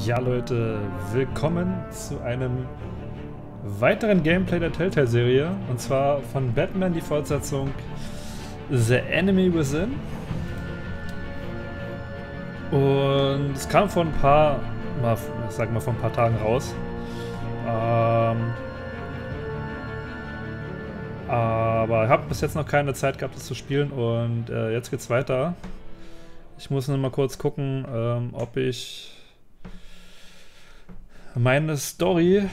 Ja Leute, willkommen zu einem weiteren Gameplay der Telltale-Serie. Und zwar von Batman die Fortsetzung The Enemy Within. Und es kam vor ein paar, ich sag mal vor ein paar Tagen raus. Aber ich habe bis jetzt noch keine Zeit gehabt, das zu spielen. Und jetzt geht's weiter. Ich muss nur mal kurz gucken, ob ich meine Story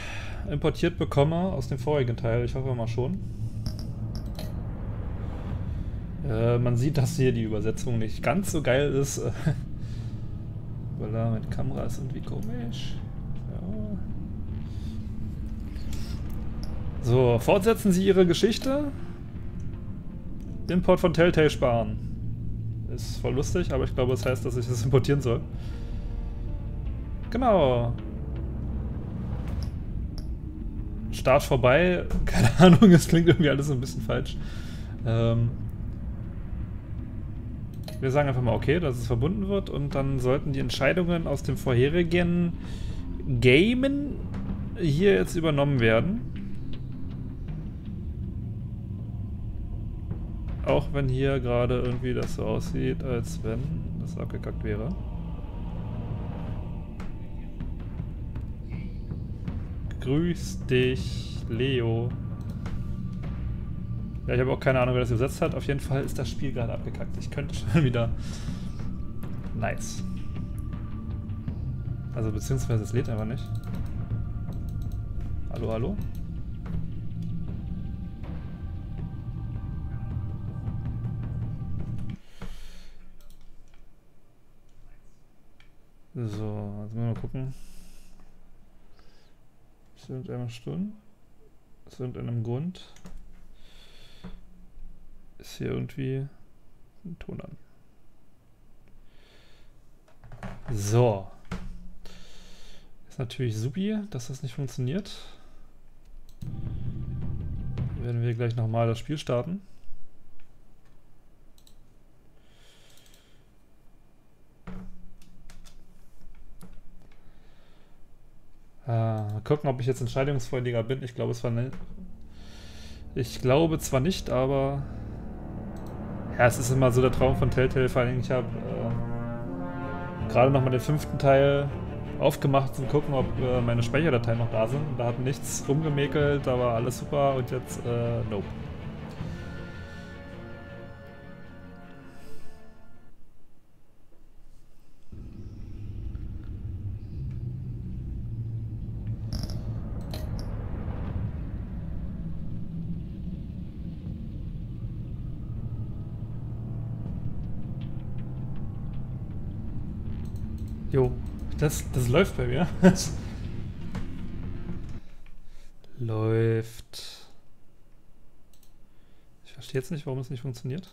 importiert bekomme aus dem vorigen Teil. Ich hoffe mal schon. Man sieht, dass hier die Übersetzung nicht ganz so geil ist. Voilà, mit Kamera ist irgendwie komisch. Ja. So, fortsetzen Sie Ihre Geschichte. Import von Telltale sparen. Ist voll lustig, aber ich glaube, es heißt, dass ich das importieren soll. Genau. Start vorbei. Keine Ahnung, es klingt irgendwie alles so ein bisschen falsch. Wir sagen einfach mal okay, dass es verbunden wird und dann sollten die Entscheidungen aus dem vorherigen Gamen hier jetzt übernommen werden. Auch wenn hier gerade irgendwie das so aussieht, als wenn das abgekackt wäre. Grüß dich, Leo. Ja, ich habe auch keine Ahnung, wer das übersetzt hat. Auf jeden Fall ist das Spiel gerade abgekackt. Ich könnte schon wieder... Nice. Also beziehungsweise es lädt einfach nicht. Hallo, hallo? So, jetzt müssen wir mal gucken. Aus irgendeiner Stunde. Aus irgendeinem Grund. Ist hier irgendwie ein Ton an. So. Ist natürlich supi, dass das nicht funktioniert. Werden wir gleich nochmal das Spiel starten. Mal gucken, ob ich jetzt entscheidungsfreudiger bin. Ich glaube zwar nicht. Ich glaube zwar nicht, aber ja, es ist immer so der Traum von Telltale. Vor allem, ich habe gerade nochmal den 5. Teil aufgemacht zum gucken, ob meine Speicherdateien noch da sind. Da hat nichts rumgemäkelt, da war alles super und jetzt nope. Jo, das läuft bei mir. Läuft. Ich verstehe jetzt nicht, warum es nicht funktioniert.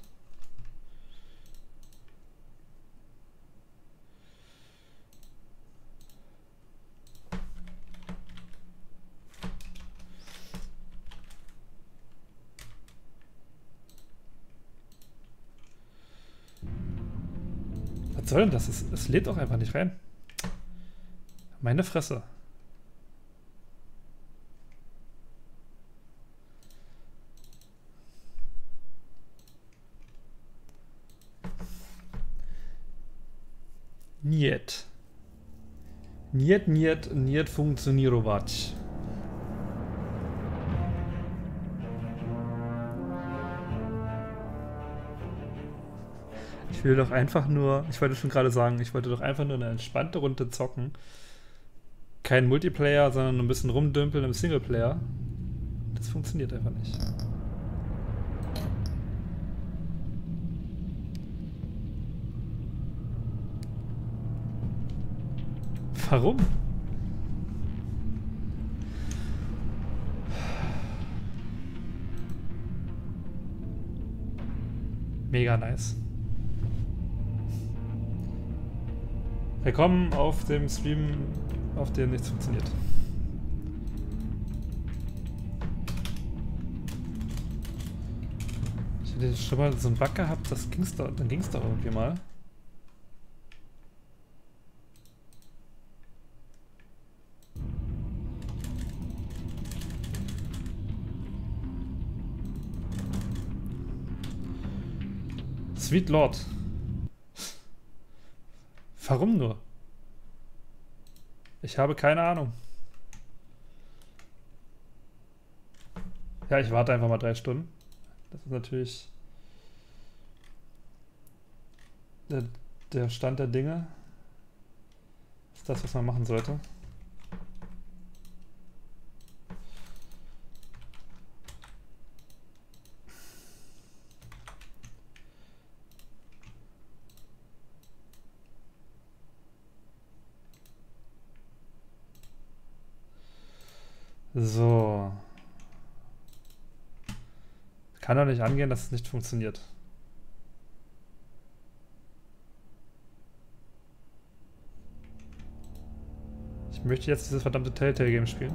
Was soll denn das? Es lädt auch einfach nicht rein. Meine Fresse. Niet. Niet funktionirować. Ich will doch einfach nur, ich wollte schon gerade sagen, ich wollte doch einfach nur eine entspannte Runde zocken. Kein Multiplayer, sondern ein bisschen rumdümpeln im Singleplayer. Das funktioniert einfach nicht. Warum? Mega nice. Willkommen auf dem Stream, auf dem nichts funktioniert. Ich hatte schon mal so einen Bug gehabt, dann ging's doch irgendwie mal. Sweet Lord. Warum nur? Ich habe keine Ahnung. Ja, ich warte einfach mal 3 Stunden. Das ist natürlich der Stand der Dinge. Das ist das, was man machen sollte. So. Kann doch nicht angehen, dass es nicht funktioniert. Ich möchte jetzt dieses verdammte Telltale-Game spielen.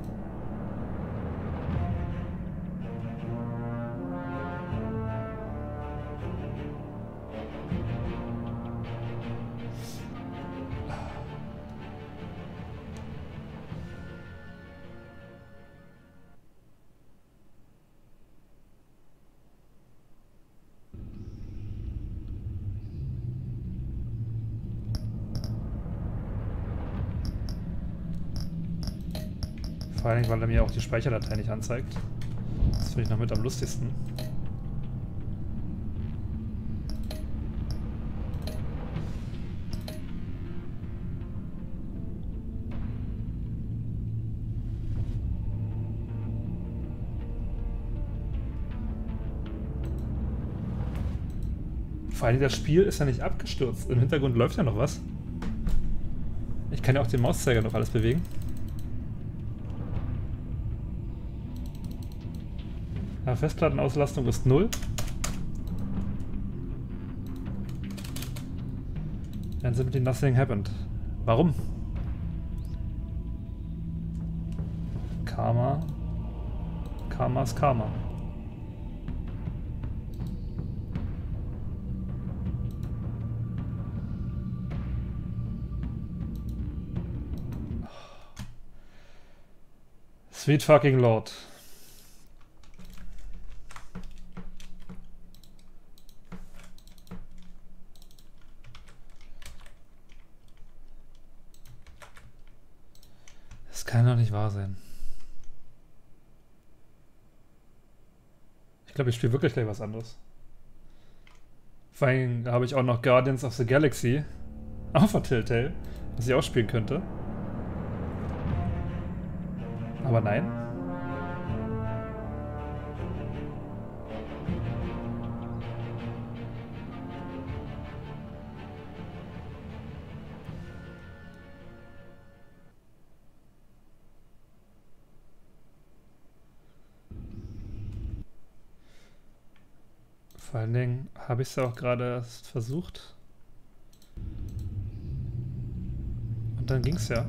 Vor allem, weil er mir auch die Speicherdatei nicht anzeigt. Das finde ich noch mit am lustigsten. Vor allem das Spiel ist ja nicht abgestürzt. Im Hintergrund läuft ja noch was. Ich kann ja auch den Mauszeiger noch alles bewegen. Ja, Festplattenauslastung ist 0. Dann simply nothing happened. Warum? Karma. Karma ist Karma. Sweet fucking Lord. Das kann doch nicht wahr sein. Ich glaube, ich spiele wirklich gleich was anderes. Vor allem habe ich auch noch Guardians of the Galaxy. Auch von Telltale. Was ich auch spielen könnte. Aber nein. Vor allen Dingen habe ich es ja auch gerade erst versucht. Und dann ging es ja.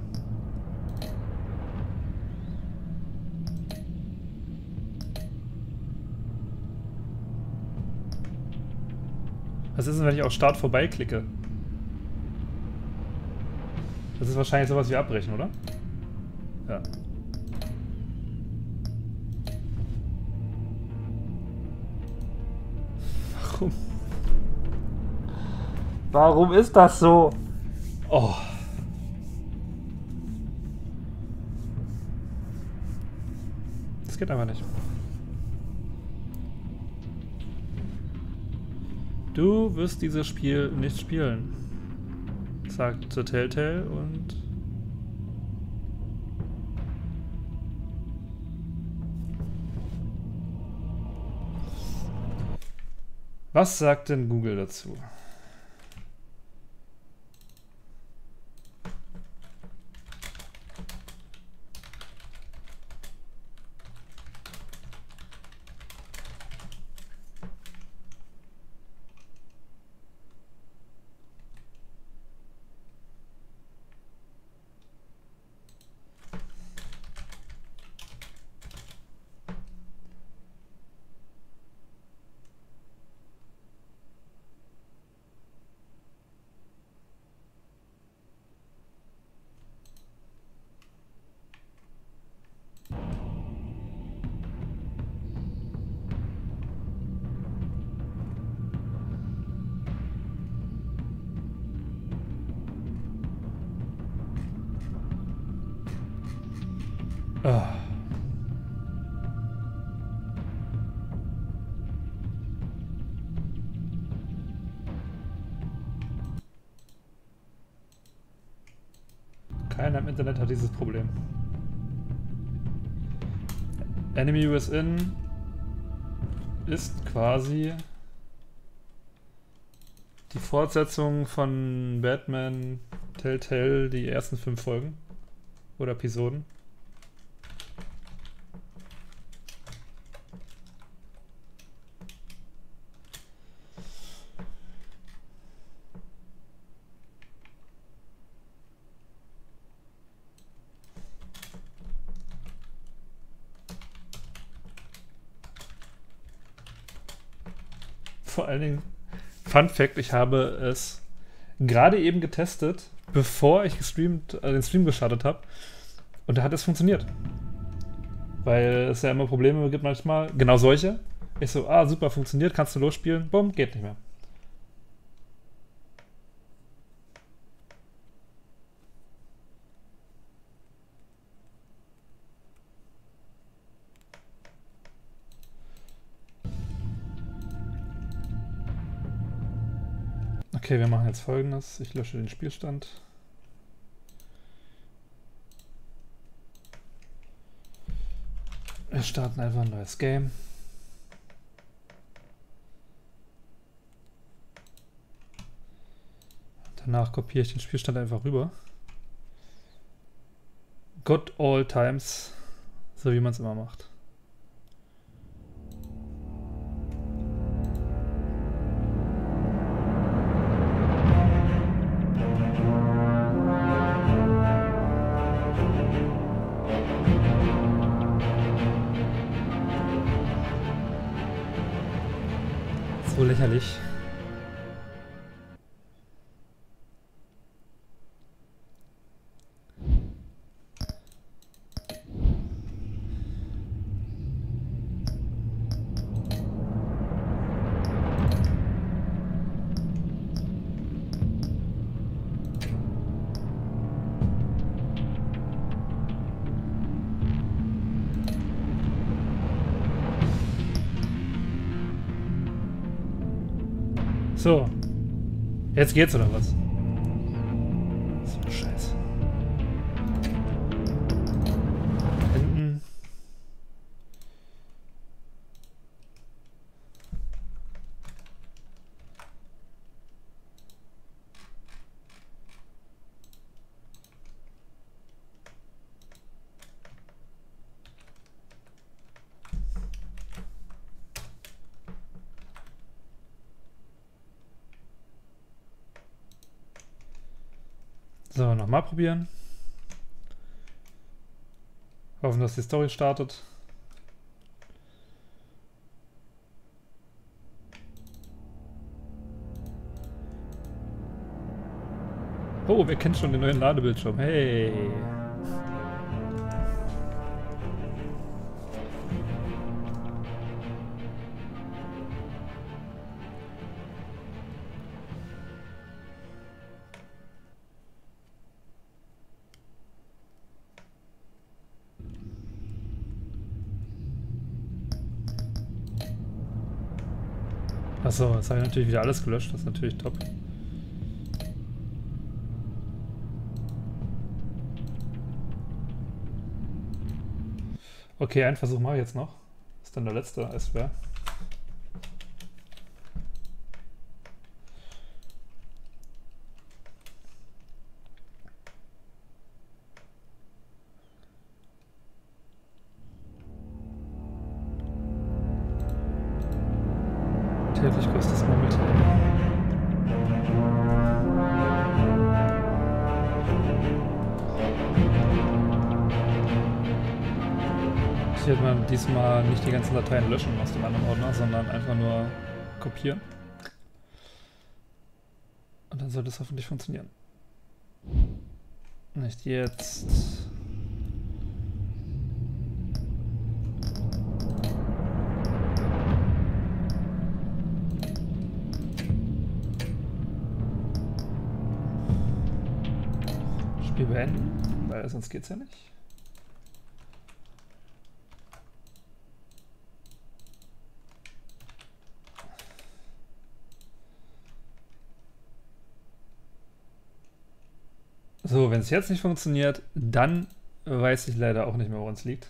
Was ist denn, wenn ich auf Start vorbeiklicke? Das ist wahrscheinlich sowas wie abbrechen, oder? Ja. Warum? Warum ist das so? Oh. Das geht einfach nicht. Du wirst dieses Spiel nicht spielen, sagte Telltale und... Was sagt denn Google dazu? Ah. Keiner im Internet hat dieses Problem. Enemy within ist quasi die Fortsetzung von Batman Telltale, die ersten 5 Folgen oder Episoden. Vor allen Dingen, Fun Fact, ich habe es gerade eben getestet, bevor ich den Stream gestartet habe. Und da hat es funktioniert. Weil es ja immer Probleme gibt manchmal. Genau solche. Ich so, super, funktioniert, kannst du losspielen. Bumm, geht nicht mehr. Okay, wir machen jetzt Folgendes. Ich lösche den Spielstand. Wir starten einfach ein neues Game. Danach kopiere ich den Spielstand einfach rüber. Good old times, so wie man es immer macht. So lächerlich. So. Jetzt geht's oder was? So ein Scheiß. Hinten. So, nochmal probieren. Hoffen, dass die Story startet. Oh, wer kennt schon den neuen Ladebildschirm? Hey! Achso, jetzt habe ich natürlich wieder alles gelöscht, das ist natürlich top. Okay, einen Versuch mache ich jetzt noch. Das ist dann der letzte, als schwer. Täglich größtes Murmeltier. Hier wird man diesmal nicht die ganzen Dateien löschen aus dem anderen Ordner, sondern einfach nur kopieren. Und dann sollte es hoffentlich funktionieren. Nicht jetzt. Spiel beenden, weil sonst geht's ja nicht. So, wenn es jetzt nicht funktioniert, dann weiß ich leider auch nicht mehr, woran es liegt.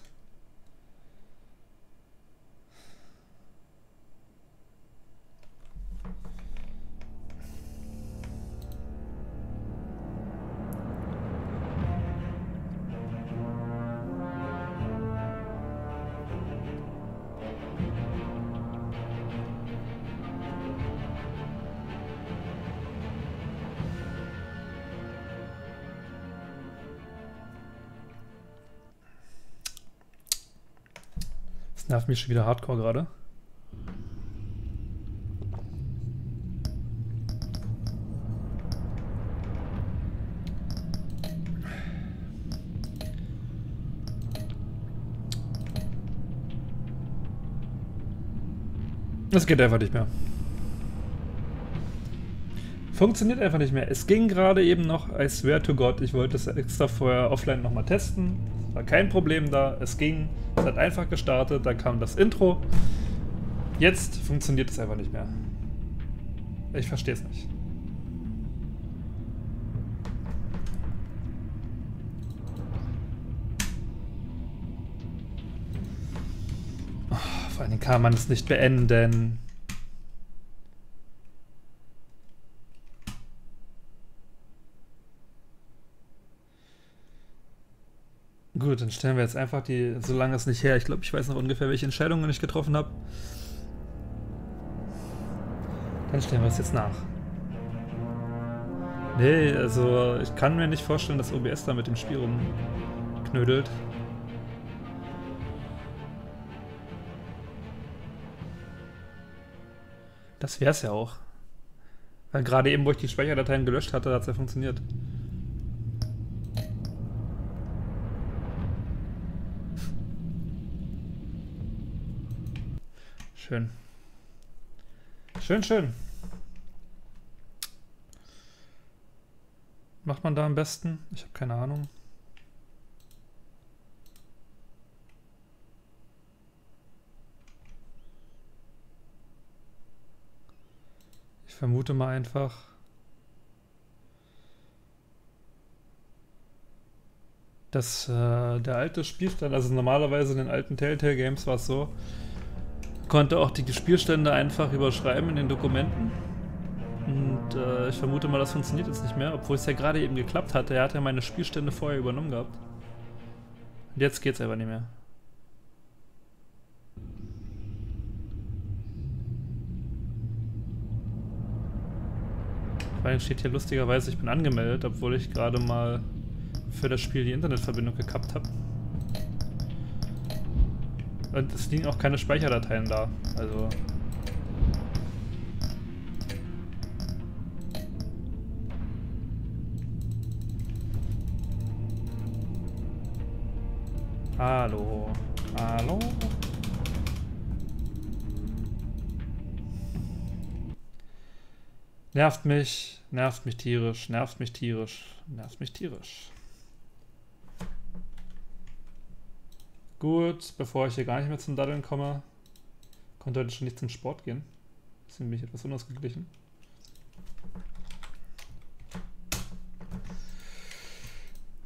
Das nervt mich schon wieder hardcore gerade. Es geht einfach nicht mehr. Funktioniert einfach nicht mehr. Es ging gerade eben noch, I swear to God, ich wollte es extra vorher offline nochmal testen. War kein Problem da, es ging, es hat einfach gestartet, dann kam das Intro. Jetzt funktioniert es einfach nicht mehr. Ich verstehe es nicht. Oh, vor allen Dingen kann man es nicht beenden. Gut, dann stellen wir jetzt einfach die, solange es nicht her, ich glaube, ich weiß noch ungefähr, welche Entscheidungen ich getroffen habe. Dann stellen wir es jetzt nach. Nee, also ich kann mir nicht vorstellen, dass OBS da mit dem Spiel rumknödelt. Das wär's ja auch. Weil gerade eben, wo ich die Speicherdateien gelöscht hatte, hat es ja funktioniert. Schön. Schön, schön. Macht man da am besten? Ich habe keine Ahnung. Ich vermute mal einfach, dass der alte Spielstand, also normalerweise in den alten Telltale Games war es so, konnte auch die Spielstände einfach überschreiben in den Dokumenten. Und ich vermute mal, das funktioniert jetzt nicht mehr, obwohl es ja gerade eben geklappt hatte. Er hat ja meine Spielstände vorher übernommen gehabt. Und jetzt geht's einfach nicht mehr. Vor allem steht hier lustigerweise, ich bin angemeldet, obwohl ich gerade mal für das Spiel die Internetverbindung gekappt habe. Und es liegen auch keine Speicherdateien da, also... Hallo? Hallo? Nervt mich tierisch, nervt mich tierisch, nervt mich tierisch. Gut, bevor ich hier gar nicht mehr zum Daddeln komme, konnte heute schon nicht zum Sport gehen. Deswegen bin ich etwas unausgeglichen.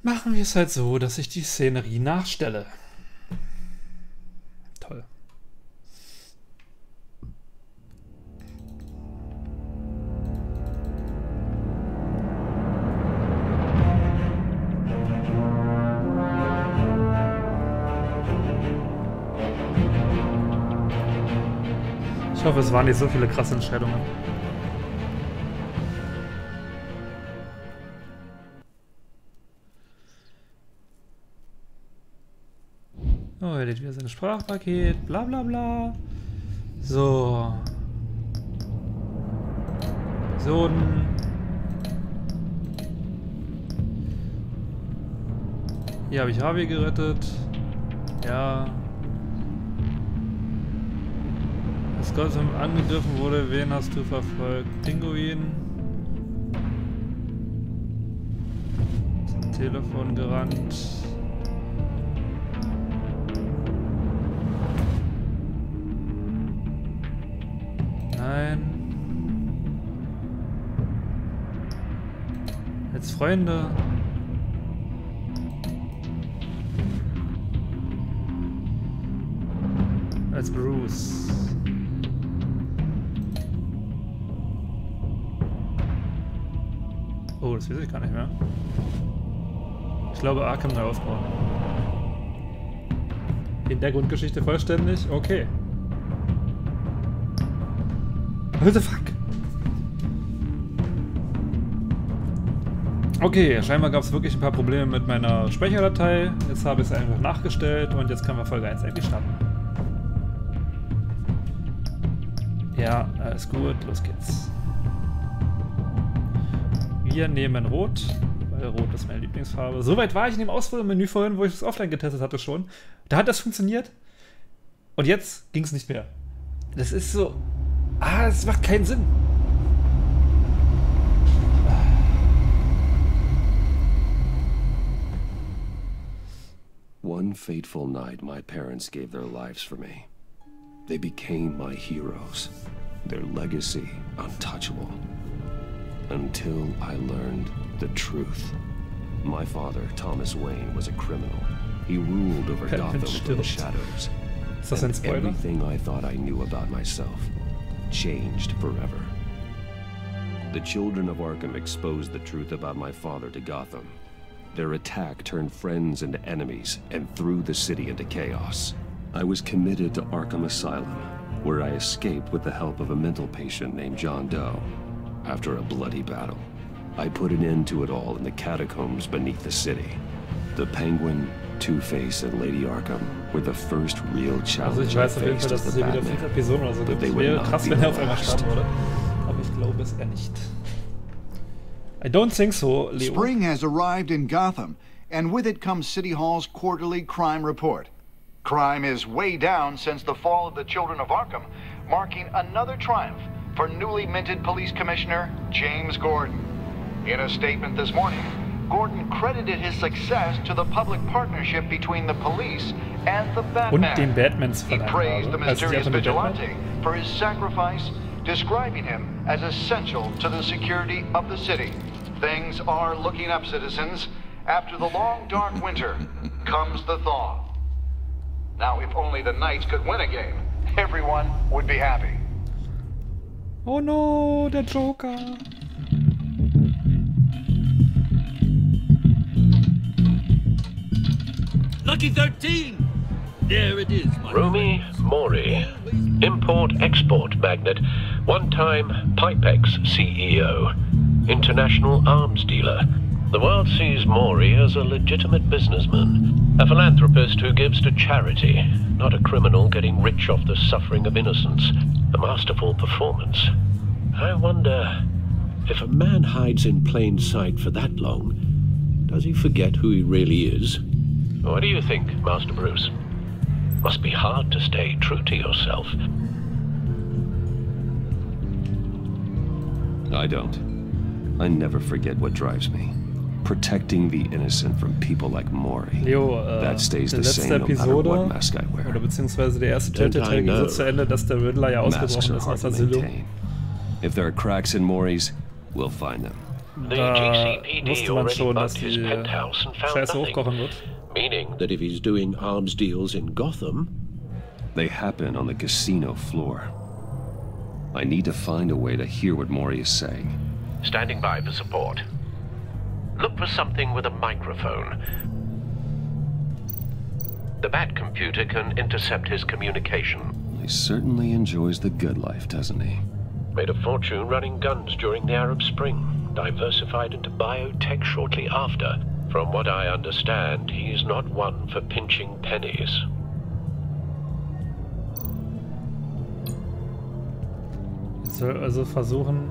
Machen wir es halt so, dass ich die Szenerie nachstelle. Toll. Ich hoffe, es waren nicht so viele krasse Entscheidungen. Oh, er lädt wieder sein Sprachpaket, bla bla bla. So. Personen. Hier habe ich Harvey gerettet. Ja. Als Gotham angegriffen wurde, wen hast du verfolgt? Pinguin. Zum Telefon gerannt. Nein. Als Freunde. als Bruce. Oh, das weiß ich gar nicht mehr. Ich glaube, Arkham neu aufbauen. In der Grundgeschichte vollständig? Okay. What the fuck? Okay, scheinbar gab es wirklich ein paar Probleme mit meiner Speicherdatei. Jetzt habe ich es einfach nachgestellt und jetzt können wir Folge 1 endlich starten. Ja, alles gut, los geht's. Wir nehmen Rot, weil Rot ist meine Lieblingsfarbe. Soweit war ich in dem Auswahlmenü vorhin, wo ich das offline getestet hatte schon. Da hat das funktioniert. Und jetzt ging es nicht mehr. Das ist so... es macht keinen Sinn. One fateful night, my parents gave their lives for me. They became my heroes. Their legacy untouchable. Until I learned the truth. My father, Thomas Wayne, was a criminal. He ruled over Gotham from the shadows. And everything I thought I knew about myself changed forever. The children of Arkham exposed the truth about my father to Gotham. Their attack turned friends into enemies and threw the city into chaos. I was committed to Arkham Asylum, where I escaped with the help of a mental patient named John Doe. After a bloody battle, I put an end to it all in the catacombs beneath the city. The Penguin, Two-Face, and Lady Arkham were the first real challenge I faced as the Batman, but they would not be the last. Aber ich glaube es nicht. I don't think so, Leo. Spring has arrived in Gotham, and with it comes City Hall's quarterly crime report. Crime is way down since the fall of the Children of Arkham, marking another triumph for newly minted Police Commissioner James Gordon. In a statement this morning, Gordon credited his success to the public partnership between the police and the Batman. Und den Batmans He praised the mysterious vigilante for his sacrifice, describing him as essential to the security of the city. Things are looking up, citizens. After the long, dark winter comes the thaw. Now, if only the Knights could win a game, everyone would be happy. Oh no, der Joker. Lucky 13! There it is, my Rumi Mori, import-export magnate, one-time Pipex CEO, international arms dealer. The world sees Mori as a legitimate businessman, a philanthropist who gives to charity, not a criminal getting rich off the suffering of innocence. A masterful performance. I wonder, if a man hides in plain sight for that long, does he forget who he really is? What do you think, Master Bruce? Must be hard to stay true to yourself. I don't. I never forget what drives me. Protecting the innocent from people like Mori. Leo, that stays the letzte same no matter Episode, what mask I wear. oder beziehungsweise der erste Telltale ging so zu Ende, dass der Riddler ja ausgebrochen ist aus Asylum. If there are cracks in Mori's, we'll find them. Da wusste man schon, dass die Scheiße hochkochen wird. Meaning that if he's doing arms deals in Gotham, they happen on the casino floor. I need to find a way to hear what Mori is saying. Standing by for support. Look for something with a microphone. The Bat computer can intercept his communication. He certainly enjoys the good life, doesn't he? Made a fortune running guns during the Arab Spring. Diversified into biotech shortly after. From what I understand, he's not one for pinching pennies. Ich soll also versuchen...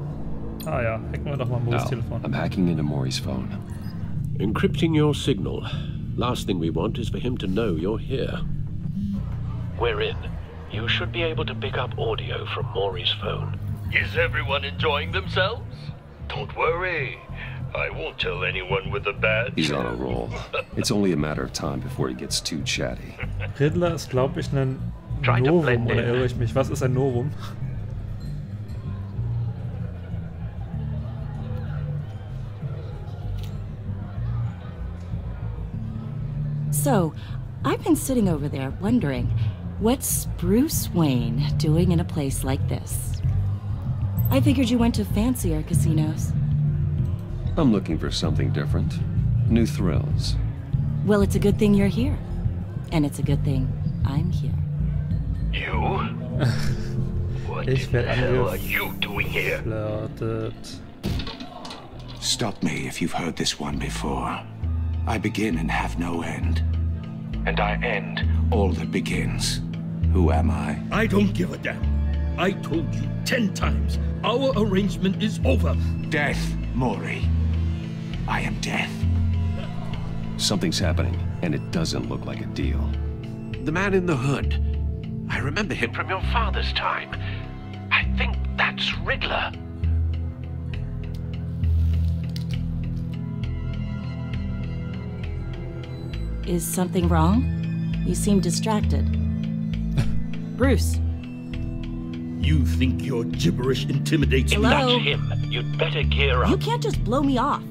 Ah ja, hacken wir doch mal Moris Telefon. I'm hacking into Mori's phone. Encrypting your signal. Last thing we want is for him to know you're here. We're in. You should be able to pick up audio from Mori's phone. Is everyone enjoying themselves? Don't worry. I won't tell anyone with a badge. He's on a roll. It's only a matter of time before he gets too chatty. Riddler ist, glaube ich, ein Novum, oder irre ich mich? Was ist ein Novum? So, I've been sitting over there wondering, What's Bruce Wayne doing in a place like this? I figured you went to fancier casinos. I'm looking for something different. New thrills. Well, it's a good thing you're here. And it's a good thing I'm here. You? What Ich the werde hell are you doing here? angeflirtet. Stop me if you've heard this one before. I begin and have no end. And I end all that begins. Who am I? I don't give a damn. I told you 10 times. Our arrangement is over. Death, Maury. I am death. Something's happening, and it doesn't look like a deal. The man in the hood. I remember him from your father's time. I think that's Riddler. Is something wrong? You seem distracted. Bruce. You think your gibberish intimidates If me? Hello? that's him, you'd better gear up. You can't just blow me off.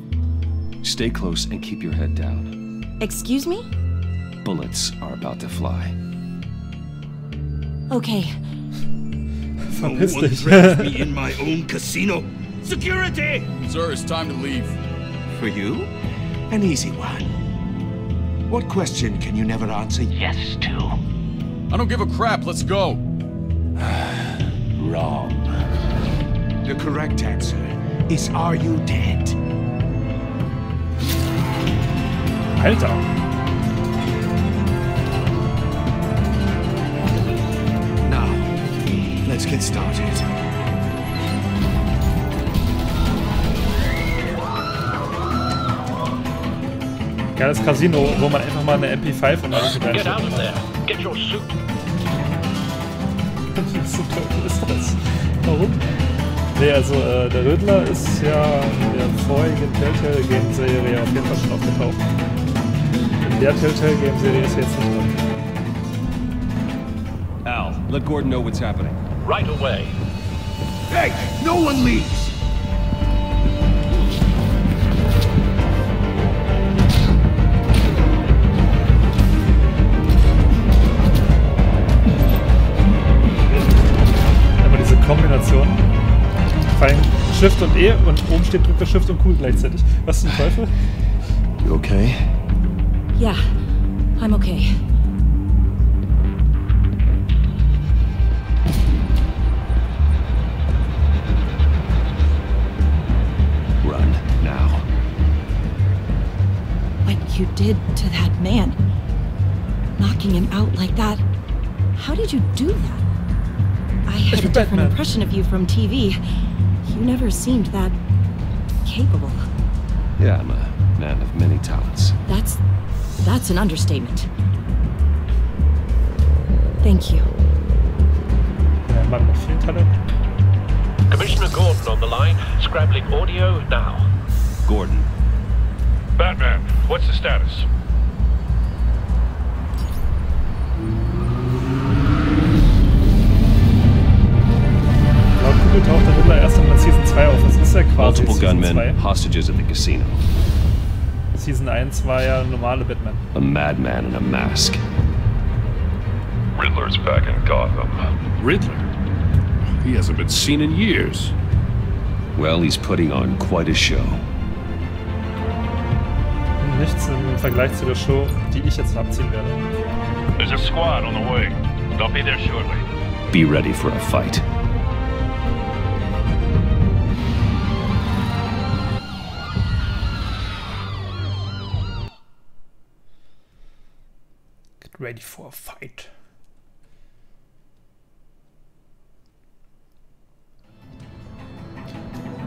Stay close and keep your head down. Excuse me? Bullets are about to fly. Okay. No Verpiss one dich. threatens me in my own casino. Security! Sir, it's time to leave. For you? An easy one. What question can you never answer Yes to. I don't give a crap. Let's go. wrong? The correct answer is, are you dead? Alter. Now, let's get started. Geiles Casino, wo man einfach mal eine MP5 und alles mit Get out reinsteckt. of there. Get your suit. Was zum Teufel ist das? Warum? Nee, also der Riddler ist ja in der vorigen Telltale-Game-Serie auf jeden Fall schon aufgetaucht. In der Telltale-Game-Serie ist er jetzt nicht drin. Al, let Gordon know what's happening. Right away. Hey, no one leaves! Aber diese Kombination. Vor allem Shift und E und oben steht drückt Shift und Q gleichzeitig. Was zum Teufel? You okay? Yeah, I'm okay. Run, now. What you did to that man, knocking him out like that, how did you do that? I had a different impression of you from TV. You never seemed that capable. Yeah, I'm a man of many talents. That's an understatement. Thank you. Ein Mann mit viel Talent. Commissioner Gordon on the line. Scrambling audio now. Gordon, Batman, what's the status? Laut Google taucht der Riddler erst in Season 2 auf. Das ist ja quasi multiple Season gunmen, 2. hostages at the casino. Season 1 war ja normale Batman. A madman in a mask. Riddler's back in Gotham. Riddler? He hasn't been seen in years. Well, he's putting on quite a show. Nichts im Vergleich zu der Show, die ich jetzt abziehen werde. There's a squad on the way. They'll be there shortly. Be ready for a fight. Get ready for a fight.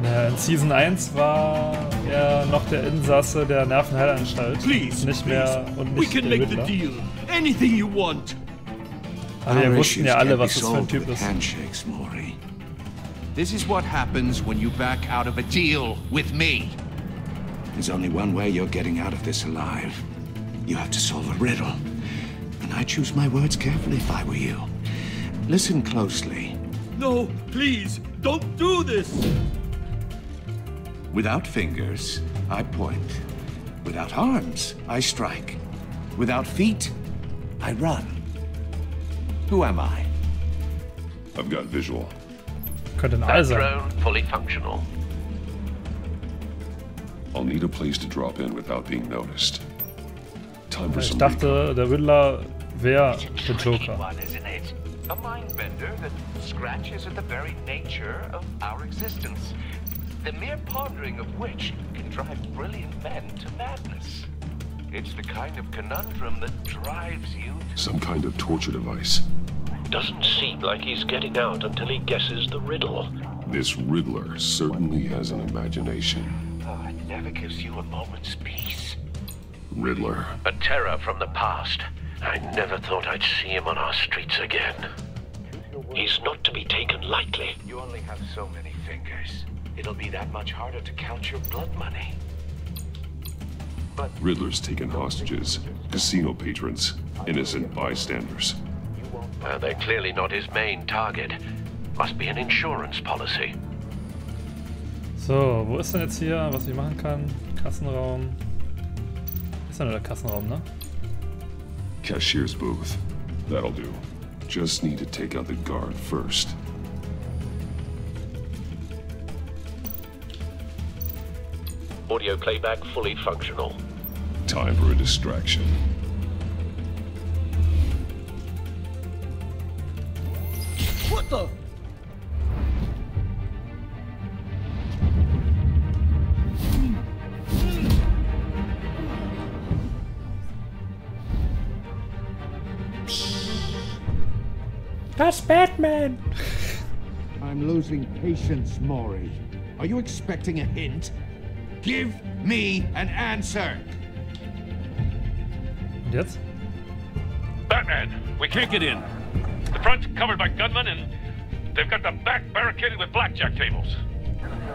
In Season 1 war er noch der Insasse der Nervenheilanstalt. Please, Nicht mehr und we nicht can der make the Riddler. deal. Anything you want. Aber wir Our wussten ja issues alle, can't be was das für ein solved Typ with ist. handshakes, Maury. This is what happens when you back out of a deal with me. There's only one way you're getting out of this alive. You have to solve a riddle. And I choose my words carefully if I were you. Listen closely. No, please, don't do this. Without fingers, I point. Without arms, I strike. Without feet, I run. Who am I? I've got visual. Könnte ein All That sein. drone fully functional. I'll need a place to drop in without being noticed. Time for Ich some dachte, der Riddler wäre der Joker. One, isn't it? A mind bender that scratches at the very nature of our existence. The mere pondering of which can drive brilliant men to madness. It's the kind of conundrum that drives you to... Some kind of torture device. Doesn't seem like he's getting out until he guesses the riddle. This Riddler certainly has an imagination. Oh, it never gives you a moment's peace. Riddler. A terror from the past. I never thought I'd see him on our streets again. He's not to be taken lightly. You only have so many fingers. It'll be that much harder to count your blood money. But Riddler's taken hostages, casino patrons, innocent bystanders. They're clearly not his main target. Must be an insurance policy. So, wo ist denn jetzt hier, was ich machen kann? Kassenraum. Ist ja nur der Kassenraum, ne? Cashier's booth. That'll do. Just need to take out the guard first. Audio playback fully functional. Time for a distraction. What the? Das Batman! I'm losing patience, Maury. Are you expecting a hint? Give me an answer! Und jetzt? Batman, we can't get in. The front's covered by gunmen and they've got the back barricaded with blackjack tables.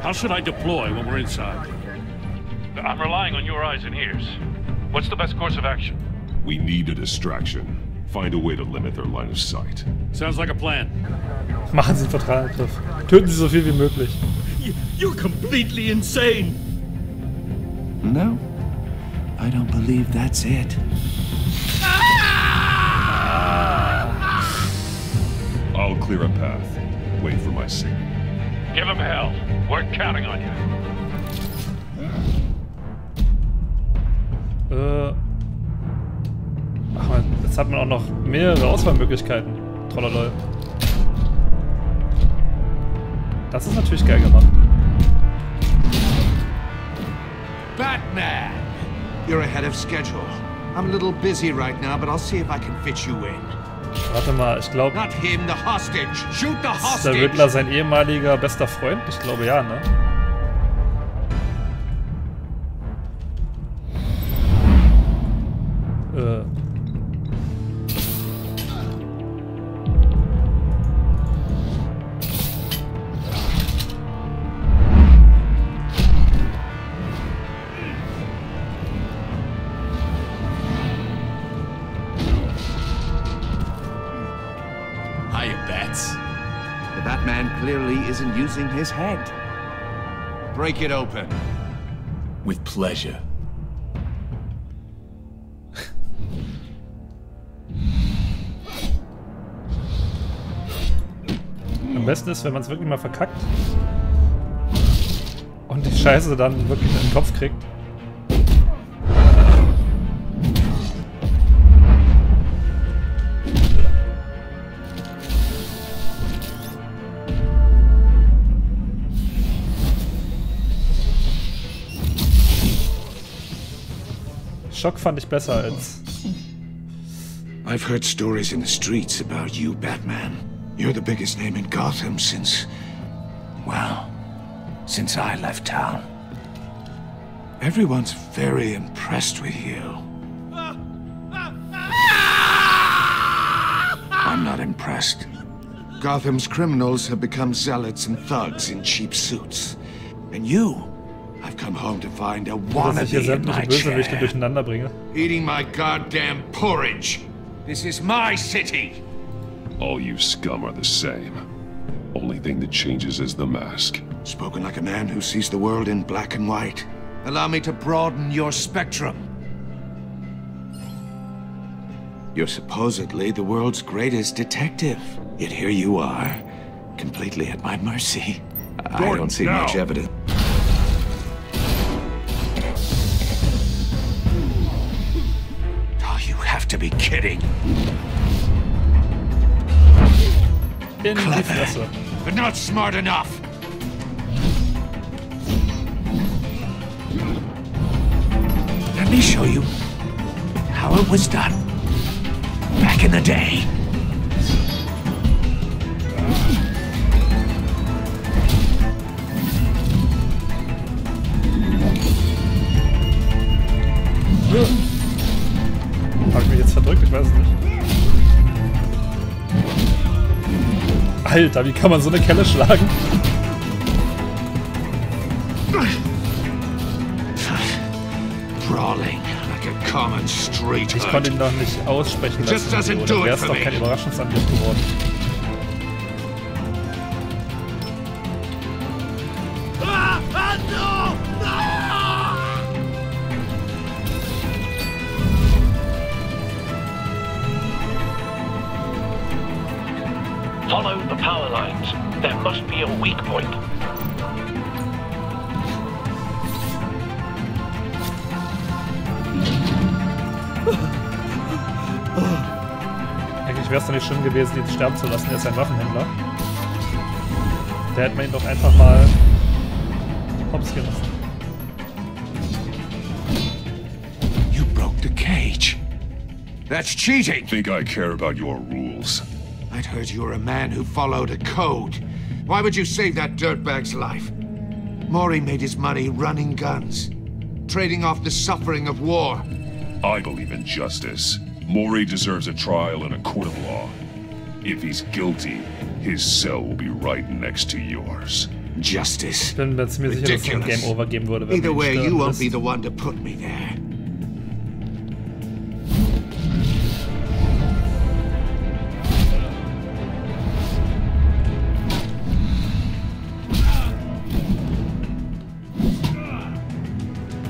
How should I deploy when we're inside? I'm relying on your eyes and ears. What's the best course of action? We need a distraction. Find a way to limit their line of sight. Sounds like a plan. Machen Sie einen Vertragangriff. Töten Sie so viel wie möglich. You're completely insane. No, I don't believe that's it. I'll clear a path. Wait for my signal. Give him hell. We're counting on you. Ach, jetzt hat man auch noch mehrere Auswahlmöglichkeiten. Trollerlol. Das ist natürlich geil gemacht. Batman! You're ahead of schedule. I'm a little busy right now, but I'll see if I can fit you in. Warte mal, ich glaube... Not him, the hostage! Shoot the hostage! Ist der Riddler sein ehemaliger bester Freund? Ich glaube ja, ne? The Batman clearly isn't using his head. Break it open. With pleasure. Am besten ist, wenn man es wirklich mal verkackt und die Scheiße dann wirklich in den Kopf kriegt. Schock fand ich besser als... I've heard stories in the streets about you, Batman. You're the biggest name in Gotham since... well, since I left town. Everyone's very impressed with you. I'm not impressed. Gotham's criminals have become zealots and thugs in cheap suits. And you... I've come home to find a wannabe in my Bösewichte chair, durcheinander bringe. eating my goddamn porridge. This is my city. All you scum are the same. Only thing that changes is the mask. Spoken like a man who sees the world in black and white. Allow me to broaden your spectrum. You're supposedly the world's greatest detective. Yet here you are, completely at my mercy. I don't see much evidence. Oh, you have to be kidding. Clever, but not smart enough. Let me show you how it was done back in the day. Habe ich mich jetzt verdrückt? Ich weiß es nicht. Alter, wie kann man so eine Kelle schlagen? Ich konnte ihn doch nicht aussprechen lassen, oder wäre es doch kein Überraschungsangriff geworden. Follow the power lines. There must be a weak point. Eigentlich wäre es doch nicht schlimm gewesen, ihn sterben zu lassen. Er ist ein Waffenhändler. Der hätte man ihn doch einfach mal hops gelassen. You broke the cage. That's cheating. Think I care about your rules? I'd heard you were a man who followed a code. Why would you save that dirtbag's life? Maury made his money running guns, trading off the suffering of war. I believe in justice. Maury deserves a trial in a court of law. If he's guilty, his cell will be right next to yours. Justice. Ich bin mir ziemlich sicher, dass es ein Game Over geben würde, wenn Either way, you won't ist. be the one to put me there.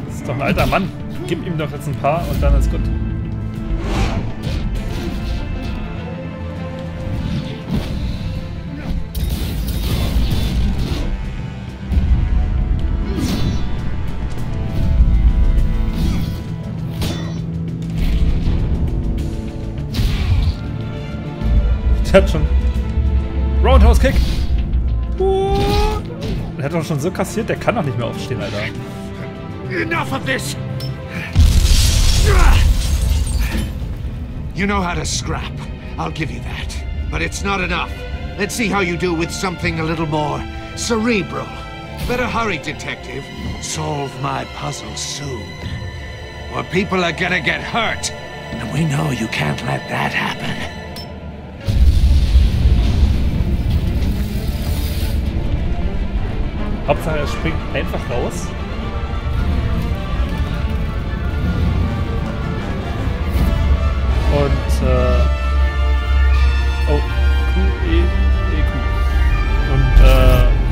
Das ist doch ein alter Mann. Gib ihm doch jetzt ein paar und dann ist gut. Der hat schon Roundhouse Kick. Der hat doch schon so kassiert, der kann doch nicht mehr aufstehen, Alter. Enough of this! You know how to scrap. I'll give you that. But it's not enough. Let's see how you do with something a little more cerebral. Better hurry, detective. Solve my puzzle soon. Or people are gonna get hurt. And we know you can't let that happen. Hauptsache er springt einfach raus. Und, oh, Q, E, Q. Und,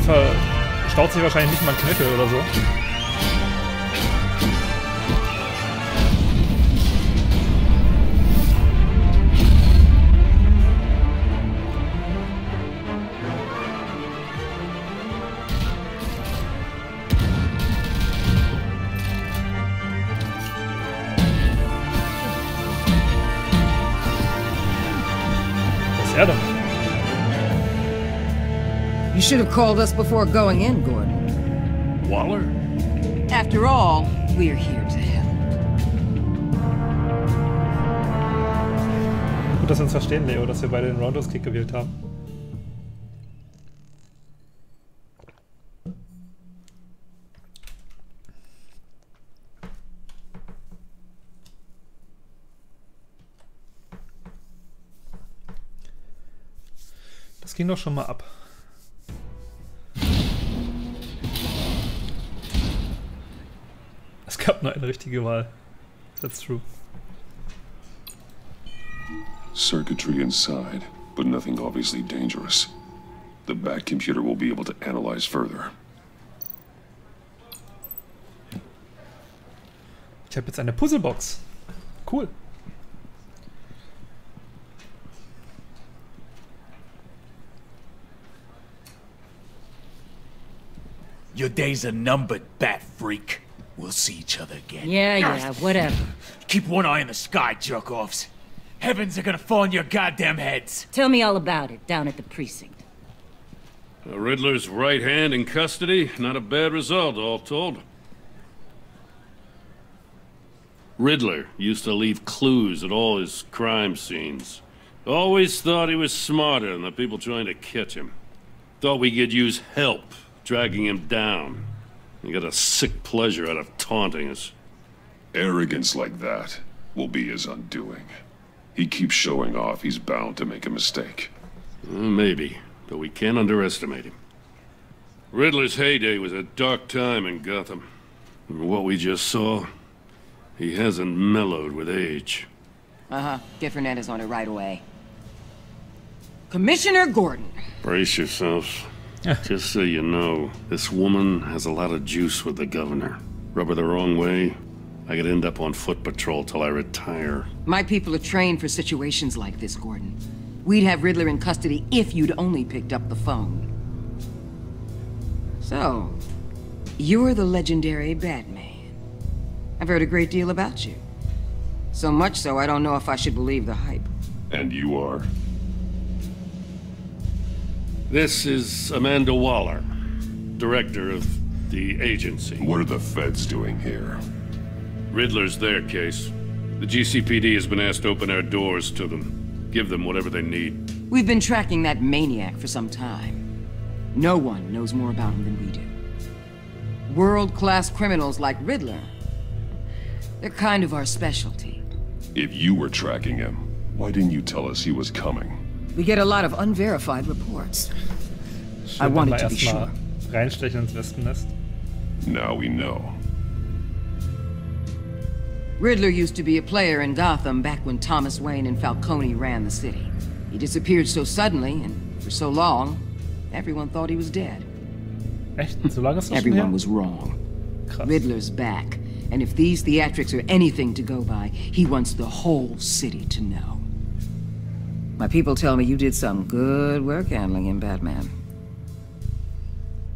verstaut sich wahrscheinlich nicht mal ein Knöchel oder so. You should have called us before going in, Gordon. Waller? After all, we're here to help. Gut, dass wir uns verstehen, Leo, dass wir beide den Roundhouse-Kick gewählt haben. Das ging doch schon mal ab. Es gab nur eine richtige Wahl. That's true. Circuitry inside, but nothing obviously dangerous. The back computer will be able to analyze further. Ich habe jetzt eine Puzzlebox. Cool. Your days are numbered, bat freak. We'll see each other again. Yeah, whatever. Keep one eye in the sky, jerk-offs. Heavens are gonna fall on your goddamn heads. Tell me all about it down at the precinct. Riddler's right hand in custody. Not a bad result, all told. Riddler used to leave clues at all his crime scenes. Always thought he was smarter than the people trying to catch him. Thought we could use help, dragging him down. He got a sick pleasure out of taunting us. Arrogance like that will be his undoing. He keeps showing off, he's bound to make a mistake. Maybe, but we can't underestimate him. Riddler's heyday was a dark time in Gotham. And what we just saw, he hasn't mellowed with age. Get Fernandez on it right away. Commissioner Gordon. Brace yourselves. Just so you know, this woman has a lot of juice with the governor. Rub her the wrong way, I could end up on foot patrol till I retire. My people are trained for situations like this, Gordon. We'd have Riddler in custody if you'd only picked up the phone. So, you're the legendary Batman. I've heard a great deal about you. So much so, I don't know if I should believe the hype. And you are? This is Amanda Waller, director of the agency. What are the feds doing here? Riddler's their case. The GCPD has been asked to open our doors to them. Give them whatever they need. We've been tracking that maniac for some time. No one knows more about him than we do. World-class criminals like Riddler. They're kind of our specialty. If you were tracking him, why didn't you tell us he was coming? We get a lot of unverified reports. I wanted to be sure. Reinstechen ins Wespennest. Now we know. Riddler used to be a player in Gotham back when Thomas Wayne and Falcone ran the city. He disappeared so suddenly and for so long, everyone thought he was dead. Echt? So lange ist das Everyone was wrong. Krass. Riddler's back, and if these theatrics are anything to go by, he wants the whole city to know. My people tell me you did some good work handling him, Batman.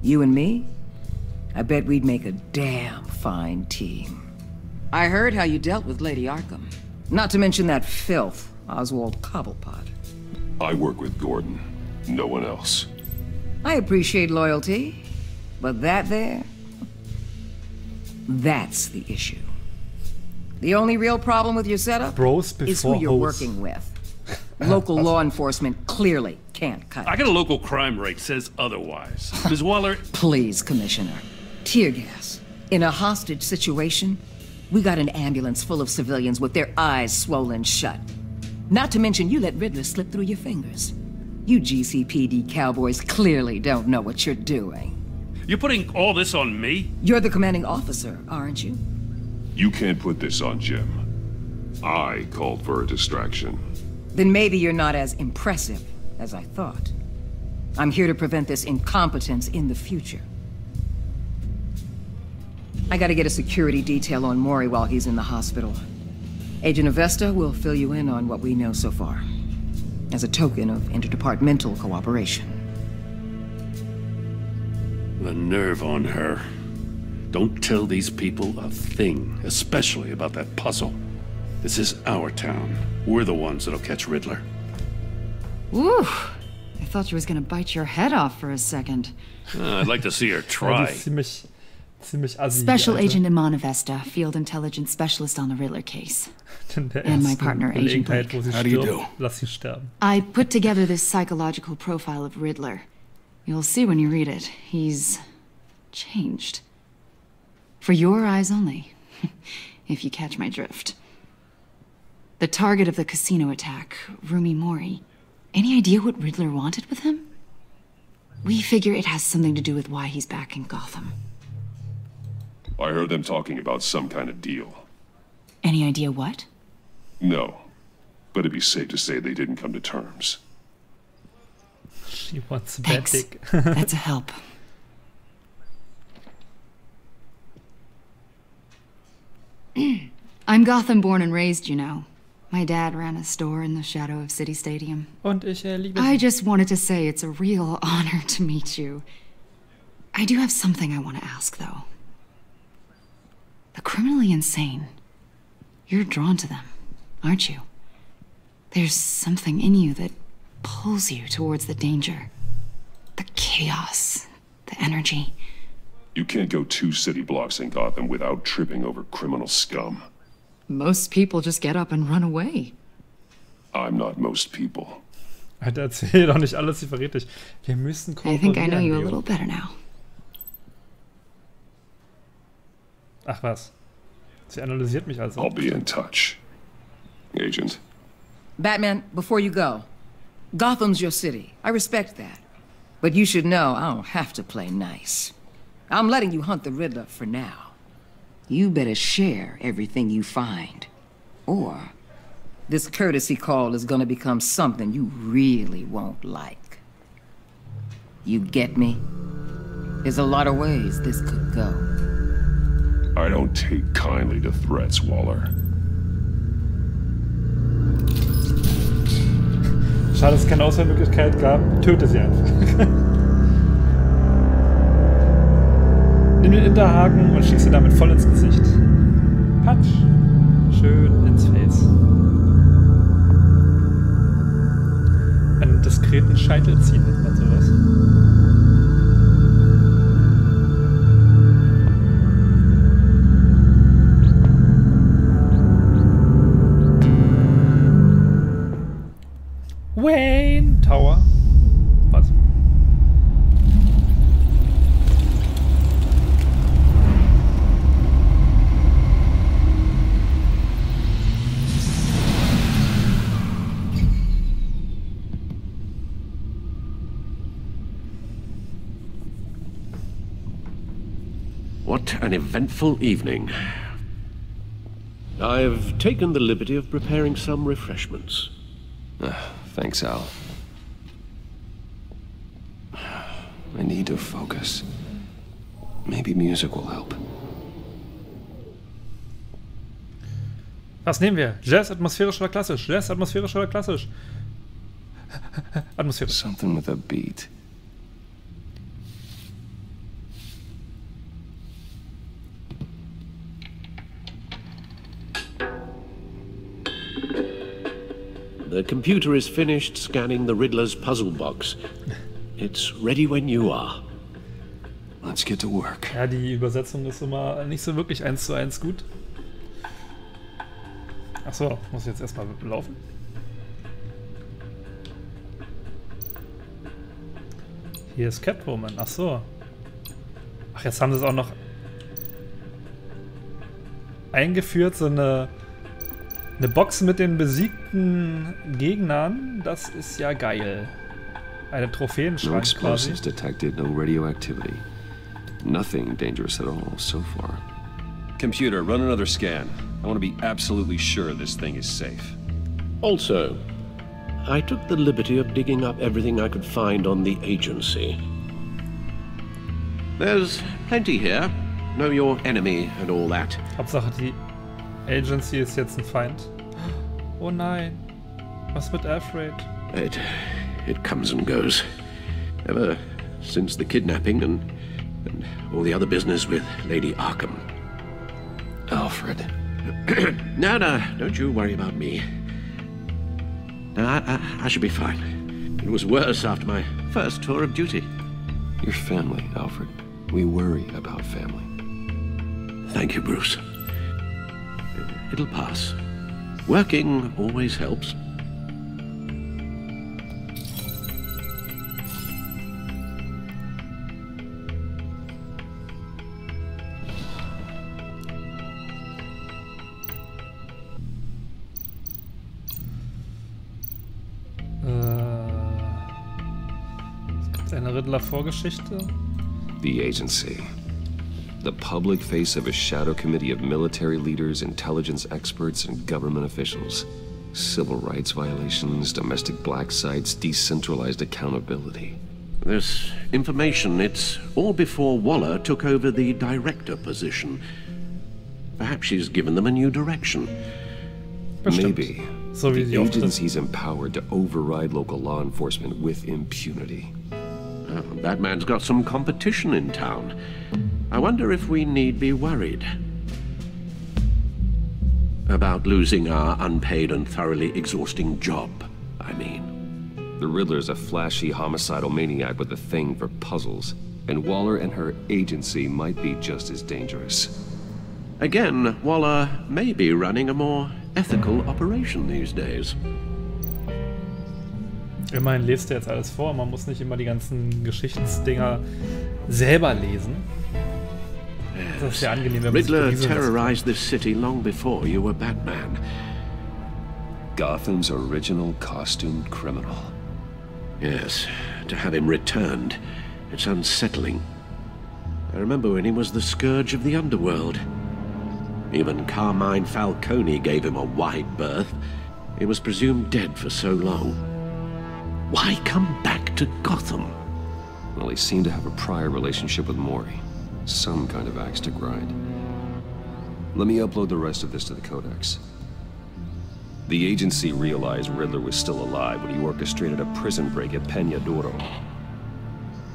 You and me? I bet we'd make a damn fine team. I heard how you dealt with Lady Arkham. Not to mention that filth, Oswald Cobblepot. I work with Gordon. No one else. I appreciate loyalty, but that there... that's the issue. The only real problem with your setup is who you're working with. Local law enforcement clearly can't cut it. I got a local crime rate says otherwise. Ms. Waller... Please, Commissioner. Tear gas. In a hostage situation, we got an ambulance full of civilians with their eyes swollen shut. Not to mention you let Riddler slip through your fingers. You GCPD cowboys clearly don't know what you're doing. You're putting all this on me? You're the commanding officer, aren't you? You can't put this on Jim. I called for a distraction. Then maybe you're not as impressive as I thought. I'm here to prevent this incompetence in the future. I gotta get a security detail on Maury while he's in the hospital. Agent Avesta will fill you in on what we know so far, as a token of interdepartmental cooperation. The nerve on her. Don't tell these people a thing, especially about that puzzle. This is our town. We're the ones that'll catch Riddler. Ooh, I thought you was gonna bite your head off for a second. I'd like to see her try. Ziemlich assi, Special Alter. Agent Iman Avesta, Field Intelligence Specialist on the Riddler case. In der And my ersten partner, Agent Gelegenheit, Blake. wo sie How do you stirbt, do? lass sie sterben. I put together this psychological profile of Riddler. You'll see when you read it. He's changed. For your eyes only, if you catch my drift. The target of the casino attack, Rumi Mori. Any idea what Riddler wanted with him? We figure it has something to do with why he's back in Gotham. I heard them talking about some kind of deal. Any idea what? No, but it'd be safe to say they didn't come to terms. She wants a bad Thanks. dick. That's a help. I'm Gotham born and raised, you know. My dad ran a store in the shadow of City Stadium. Und ich liebe I sie. just wanted to say it's a real honor to meet you. I do have something I want to ask, though. The criminally insane. You're drawn to them, aren't you? There's something in you that pulls you towards the danger. The chaos, the energy. You can't go 2 city blocks in Gotham without tripping over criminal scum. Most people just get up and run away. I'm not most people. Alter, erzähl doch nicht alles, sie verrät dich. Wir müssen I think I know you a little better now. Ach was. Sie analysiert mich also. I'll be in touch, Agent. Batman, before you go, Gotham's your city. I respect that. But you should know I don't have to play nice. I'm letting you hunt the Riddler for now. You better share everything you find. Or this courtesy call is gonna become something you really won't like. You get me? There's a lot of ways this could go. I don't take kindly to threats, Waller. Schade, dass es keine Auswahlmöglichkeit gab. Töte sie einfach. Nimm den Hinterhaken und schieße damit voll ins Gesicht. Patsch. Schön ins Face. Einen diskreten Scheitel ziehen nennt man sowas. Wayne Tower. Was? What an eventful evening. I've taken the liberty of preparing some refreshments. Thanks, Al. I need to focus. Maybe music will help. Was nehmen wir? Jazz, atmosphärisch oder klassisch? Jazz, atmosphärisch oder klassisch? Atmosphärisch. Something with a beat. The computer is finished scanning the Riddler's puzzle box. It's ready when you are. Let's get to work. Ja, die Übersetzung ist immer nicht so wirklich 1:1 gut. Ach so, muss ich jetzt erstmal laufen? Hier ist Catwoman. Ach so. Ach, jetzt haben sie es auch noch eingeführt, so eine Box mit den besiegten Gegnern. Das ist ja geil. Eine Trophäenschrank No quasi. explosives detected, no radioactivity. Nothing dangerous at all so far. Computer, run another scan. I want to be absolutely sure this thing is safe. Also, I took the liberty of digging up everything I could find on the agency. There's plenty here. Know your enemy and all that. Hauptsache die Agency ist jetzt ein Feind. Oh nein. Was mit Alfred? It comes and goes. Ever since the kidnapping and all the other business with Lady Arkham. Alfred. No, don't you worry about me. No, I should be fine. It was worse after my first tour of duty. Your family, Alfred. We worry about family. Thank you, Bruce. It'll pass. Working always helps. Es gibt eine Riddler-Vorgeschichte. The agency. The public face of a shadow committee of military leaders, intelligence experts, and government officials. Civil rights violations, domestic black sites, decentralized accountability. This information, it's all before Waller took over the director position. Perhaps she's given them a new direction. Maybe. So the agency's empowered to override local law enforcement with impunity. Well, Batman's got some competition in town. I wonder if we need be worried about losing our unpaid and thoroughly exhausting job, I mean. The Riddler's a flashy homicidal maniac with a thing for puzzles, and Waller and her agency might be just as dangerous. Again, Waller may be running a more ethical operation these days. Immerhin lest er jetzt alles vor, man muss nicht immer die ganzen Geschichtsdinger selber lesen. Das ist sehr angenehm, wenn man Riddler sich terrorized this city long before you were Batman. Gotham's original costumed criminal. Yes, to have him returned, it's unsettling. I remember when he was the scourge of the underworld. Even Carmine Falcone gave him a wide berth. He was presumed dead for so long. Why come back to Gotham? Well, he seemed to have a prior relationship with Mori. Some kind of axe to grind. Let me upload the rest of this to the Codex. The agency realized Riddler was still alive when he orchestrated a prison break at Peña Duro.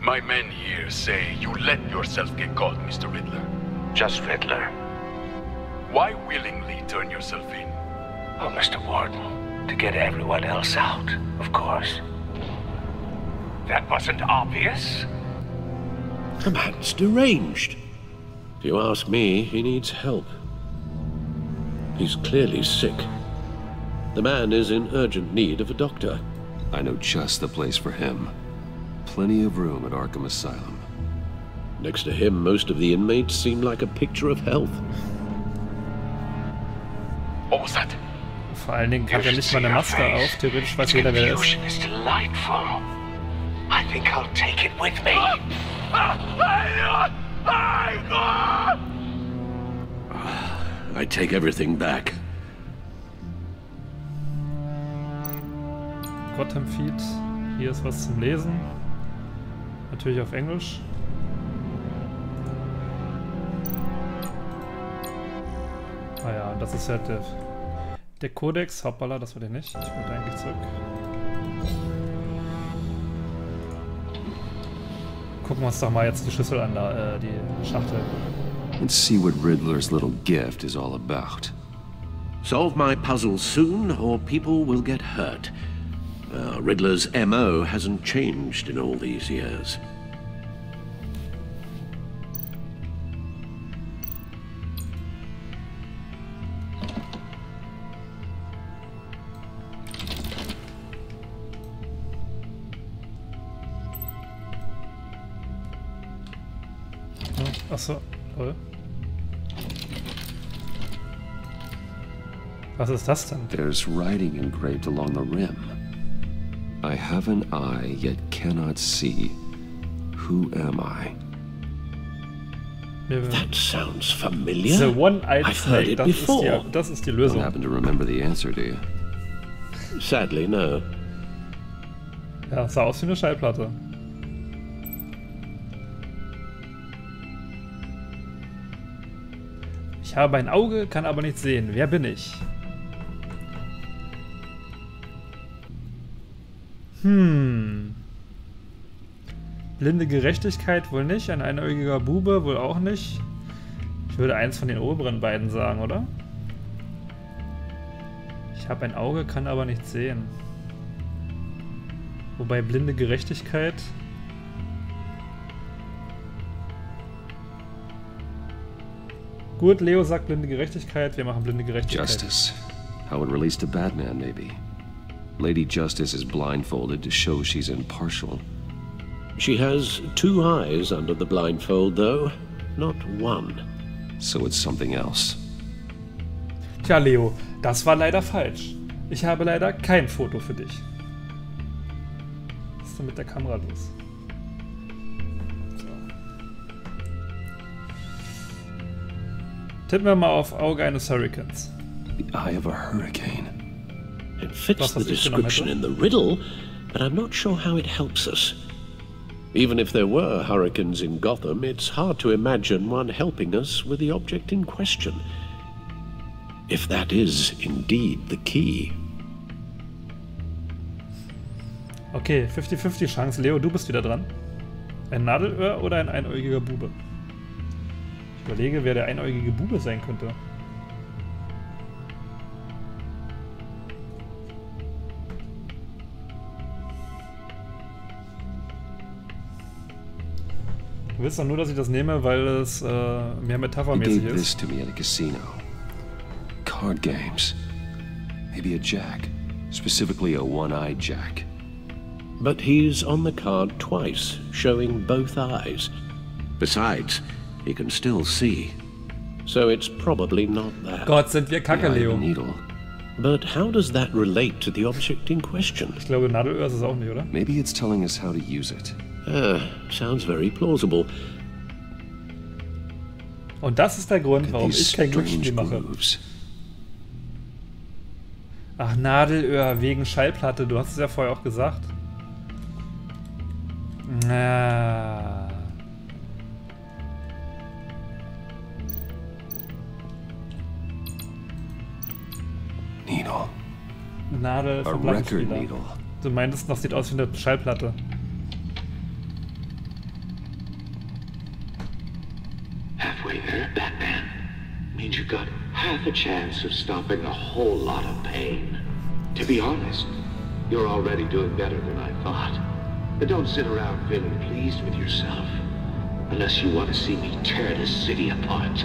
My men here say you let yourself get caught, Mr. Riddler. Just Riddler. Why willingly turn yourself in? Oh, Mr. Warden, to get everyone else out, of course. That wasn't obvious. The man's deranged. If you ask me, he needs help. He's clearly sick. The man is in urgent need of a doctor. I know just the place for him. Plenty of room at Arkham Asylum. Next to him, most of the inmates seem like a picture of health. What was that? Vor allen Dingen hat er nicht mal eine Maske auf, theoretisch weiß jeder, wer er ist. Is delightful. I think I'll take it with me. I take everything back. Gotham Feed. Hier ist was zum Lesen. Natürlich auf Englisch. Ah ja, das ist halt der Kodex. Hoppala, das wollte ich nicht. Ich wollte eigentlich zurück. Gucken wir uns doch mal jetzt die Schüssel an, die Schachtel. Let's see what Riddler's little gift is all about. Solve my puzzles soon, or people will get hurt. Riddler's MO hasn't changed in all these years. Achso, toll. Was ist das denn? There's writing engraved along the rim. I have an eye, yet cannot see. Who am I? That sounds familiar. The one-eyed I've heard it before. Das ist die Lösung. Don't happen to remember the answer, do you? Sadly, no. Ja, sah aus wie eine Schallplatte. Ich habe ein Auge, kann aber nicht sehen. Wer bin ich? Blinde Gerechtigkeit wohl nicht. Ein einäugiger Bube wohl auch nicht. Ich würde eins von den oberen beiden sagen, oder? Ich habe ein Auge, kann aber nicht sehen. Wobei blinde Gerechtigkeit... Gut, Leo sagt blinde Gerechtigkeit, wir machen blinde Gerechtigkeit. Justice. How it relates to Batman, maybe. Lady Justice is blindfolded to show she's impartial. She has two eyes under the blindfold, though, not one. So it's something else. Tja, Leo, das war leider falsch. Ich habe leider kein Foto für dich. Was ist denn mit der Kamera los? Tippen wir mal auf Auge eines Hurrikans. The eye of a hurricane. It fits the description in the riddle, but I'm not sure how it helps us. Even if there were hurricanes in Gotham, it's hard to imagine one helping us with the object in question. If that is indeed the key. Okay, 50-50 Chance. Leo, du bist wieder dran. Ein Nadelöhr oder ein einäugiger Bube? Ich überlege, wer der einäugige Bube sein könnte. Du willst doch nur, dass ich das nehme, weil es mehr metaphermäßig ist. This to me at a casino. Card games. Maybe a jack. Specifically a one-eyed jack. But he's on the card twice, showing both eyes. Besides, he can still see. So it's probably not that. Gott, sind wir kacke, Leo. But how does that relate to the object in question? Ich glaube, Nadelöhr ist es auch nicht, oder? Maybe it's telling us how to use it. Sounds very plausible. Und das ist der Grund, warum ich kein Glücksspiel mache. Ach, Nadelöhr, wegen Schallplatte. Du hast es ja vorher auch gesagt. Needle. Nadel vom Plattenspieler. Du meintest, das sieht aus wie eine Schallplatte. Halfway there, Batman. Means you got half a chance of stopping a whole lot of pain. To be honest, you're already doing better than I thought. But don't sit around feeling pleased with yourself. Unless you want to see me tear this city apart.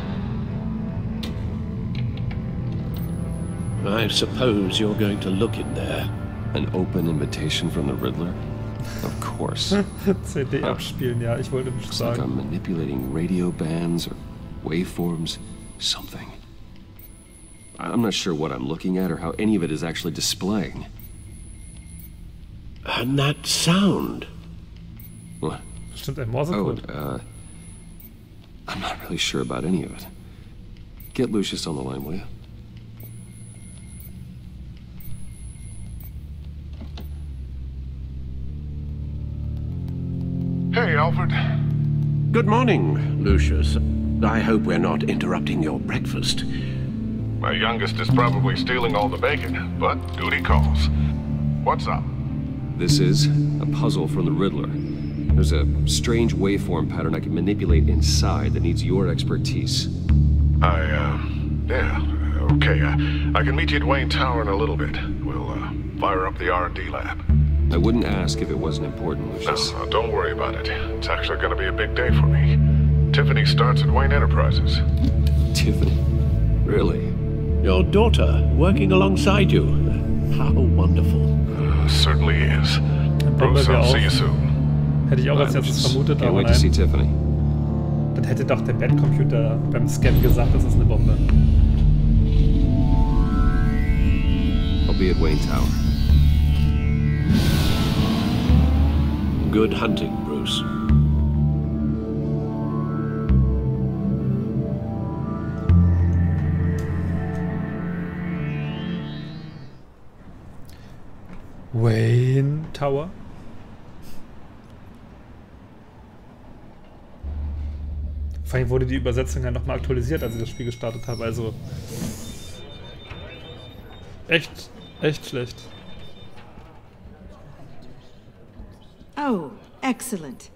I suppose you're going to look in there. An open invitation from the Riddler? Of course. CD abspielen, ja, ich wollte nicht sagen. Like I'm manipulating radio bands or waveforms, something. I'm not sure what I'm looking at or how any of it is actually displaying. And that sound. What? Bestimmt ein Morsecode. I'm not really sure about any of it. Get Lucius on the line, will you? Hey, Alfred. Good morning, Lucius. I hope we're not interrupting your breakfast. My youngest is probably stealing all the bacon, but duty calls. What's up? This is a puzzle from the Riddler. There's a strange waveform pattern I can manipulate inside that needs your expertise. Yeah, okay. I can meet you at Wayne Tower in a little bit. We'll, fire up the R&D lab. I wouldn't ask if it wasn't important, Lucius. No, don't worry about it. It's actually gonna be a big day for me. Tiffany starts at Wayne Enterprises. Tiffany? Really? Your daughter, working alongside you. How wonderful. Certainly is. Bruce, I'll see you soon. Hätte ich auch als erstes vermutet, aber wait to see Tiffany. Dann hätte doch der Bettcomputer beim Scan gesagt, das ist eine Bombe. I'll be at Wayne Tower. Good hunting, Bruce. Wayne Tower? Vor allem wurde die Übersetzung ja nochmal aktualisiert, als ich das Spiel gestartet habe, also echt schlecht. Oh, excellent.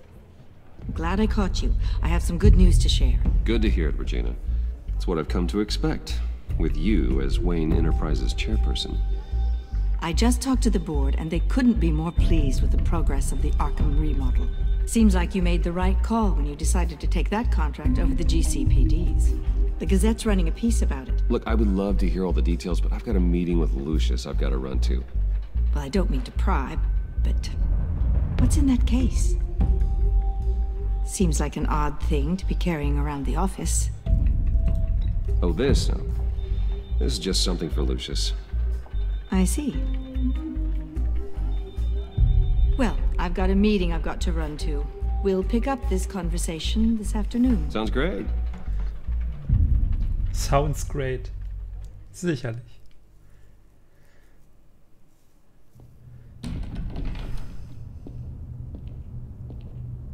I'm glad I caught you. I have some good news to share. Good to hear it, Regina. It's what I've come to expect, with you as Wayne Enterprises chairperson. I just talked to the board, and they couldn't be more pleased with the progress of the Arkham remodel. Seems like you made the right call when you decided to take that contract over the GCPD's. The Gazette's running a piece about it. Look, I would love to hear all the details, but I've got a meeting with Lucius I've got to run to. Well, I don't mean to pry, but what's in that case? Seems like an odd thing to be carrying around the office. Oh, this? No. This is just something for Lucius. I see. Well, I've got a meeting I've got to run to. We'll pick up this conversation this afternoon. Sounds great. Sounds great. Sicherlich.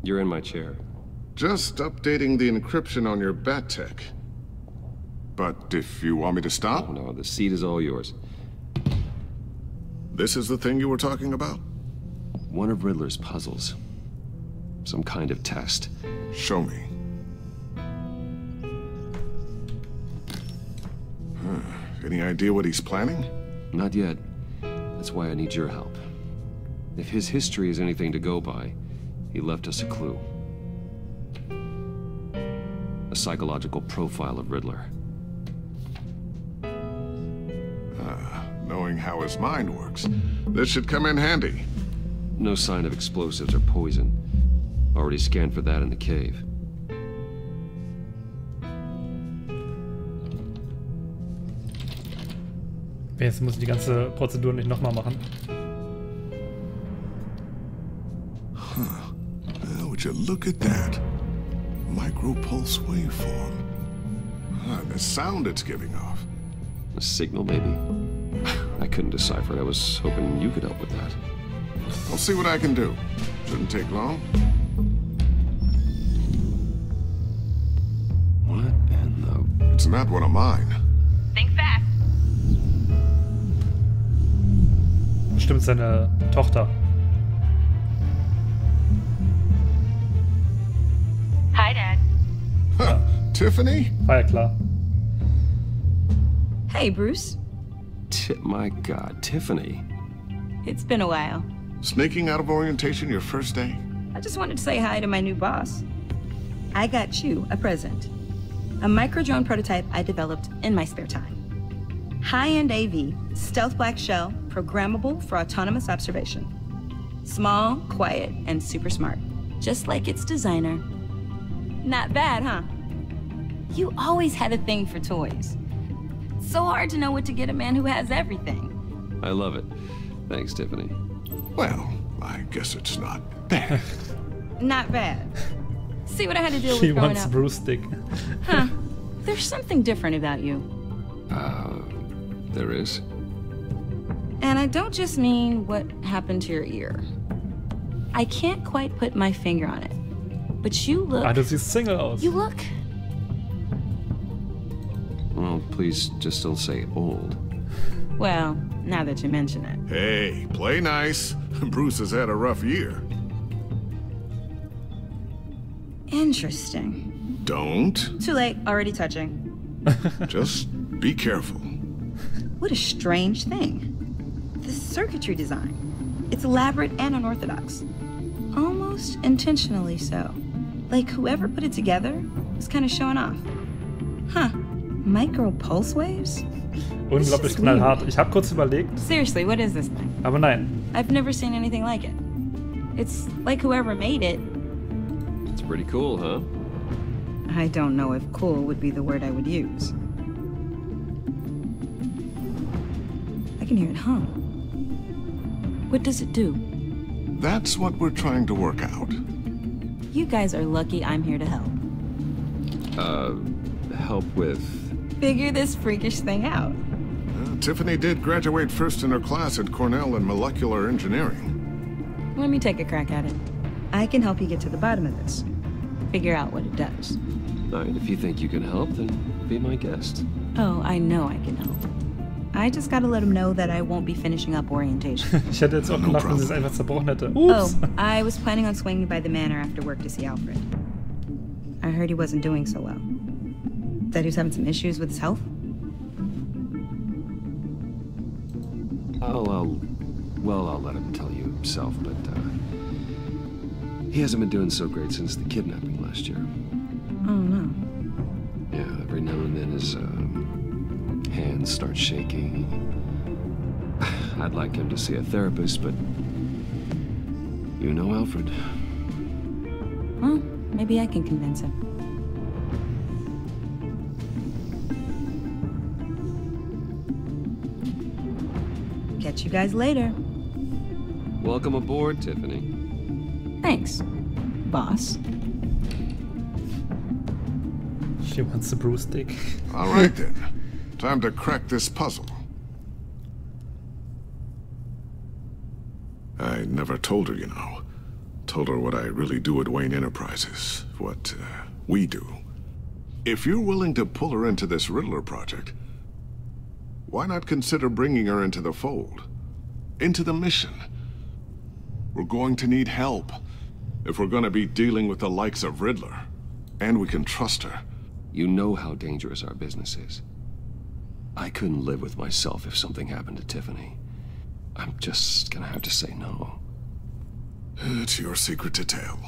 You're in my chair. Just updating the encryption on your bat tech. But if you want me to stop? Oh, no, the seat is all yours. This is the thing you were talking about? One of Riddler's puzzles. Some kind of test. Show me. Any idea what he's planning? Not yet. That's why I need your help. If his history is anything to go by, he left us a clue. A psychological profile of Riddler. Knowing how his mind works, this should come in handy. No sign of explosives or poison. Already scanned for that in the cave. Jetzt muss ich die ganze Prozedur nicht nochmal machen. Well, would you look at that? Micropulse waveform. The sound it's giving off. A signal, maybe? I couldn't decipher it. I was hoping you could help with that. I'll see what I can do. Shouldn't take long. What in the... It's not one of mine. Think fast. Bestimmt seine Tochter. Hi, Dad. Huh. Tiffany? War ja klar. Hey, Bruce. My God, Tiffany. It's been a while. Sneaking out of orientation your first day? I just wanted to say hi to my new boss. I got you a present. A micro-drone prototype I developed in my spare time. High-end AV, stealth black shell, programmable for autonomous observation. Small, quiet, and super smart. Just like its designer. Not bad, huh? You always had a thing for toys. It's so hard to know what to get a man who has everything. I love it. Thanks, Tiffany. Well, I guess it's not bad. Not bad. See what I had to deal She with growing wants up. Bruce dick. Huh. There's something different about you. There is? And I don't just mean what happened to your ear. I can't quite put my finger on it. But you look... Ah, du siehst Single aus. You look... Well, please just don't say old. Well, now that you mention it. Hey, play nice. Bruce has had a rough year. Interesting. Don't. Too late, already touching. Just be careful. What a strange thing. The circuitry design. It's elaborate and unorthodox. Almost intentionally so. Like whoever put it together was kind of showing off. Huh. Micro pulse waves? Unglaublich knallhart. Ich habe kurz überlegt. Seriously, what is this thing? Aber nein. I've never seen anything like it. It's like whoever made it. It's pretty cool, huh? I don't know if cool would be the word I would use. I can hear it hum. What does it do? That's what we're trying to work out. You guys are lucky I'm here to help. Help with... Figure this freakish thing out. Tiffany did graduate first in her class at Cornell in molecular engineering. Let me take a crack at it. I can help you get to the bottom of this. Figure out what it does. All right, if you think you can help, then be my guest. Oh, I know I can help. I just gotta let him know that I won't be finishing up orientation. Ich hätte jetzt auch gemacht, wenn sie es einfach zerbrochen hätte. Ups. Oh, I was planning on swinging by the manor after work to see Alfred. I heard he wasn't doing so well. That he was having some issues with his health? I'll let him tell you himself, but, he hasn't been doing so great since the kidnapping last year. Oh, no. Yeah, every now and then his, hands start shaking. I'd like him to see a therapist, but you know Alfred. Well, maybe I can convince him. Catch you guys later. Welcome aboard, Tiffany. Thanks, boss. She wants the Bruce dick. All right then. Time to crack this puzzle. I never told her, you know. Told her what I really do at Wayne Enterprises. What, we do. If you're willing to pull her into this Riddler project, why not consider bringing her into the fold? Into the mission? We're going to need help. If we're gonna be dealing with the likes of Riddler, and we can trust her. You know how dangerous our business is. I couldn't live with myself if something happened to Tiffany. I'm just gonna have to say no. It's your secret to tell.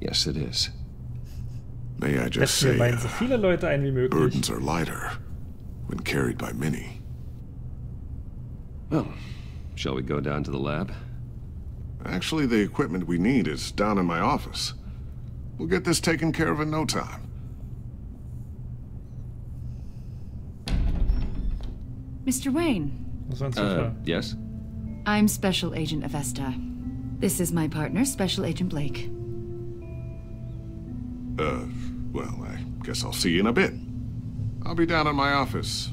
Yes, it is. May I just Wir say, meinen so viele Leute ein wie möglich. burdens are lighter when carried by many. Well, shall we go down to the lab? Actually, the equipment we need is down in my office. We'll get this taken care of in no time. Mr. Wayne. Yes? I'm Special Agent Avesta. This is my partner, Special Agent Blake. Well, I guess I'll see you in a bit. I'll be down in my office.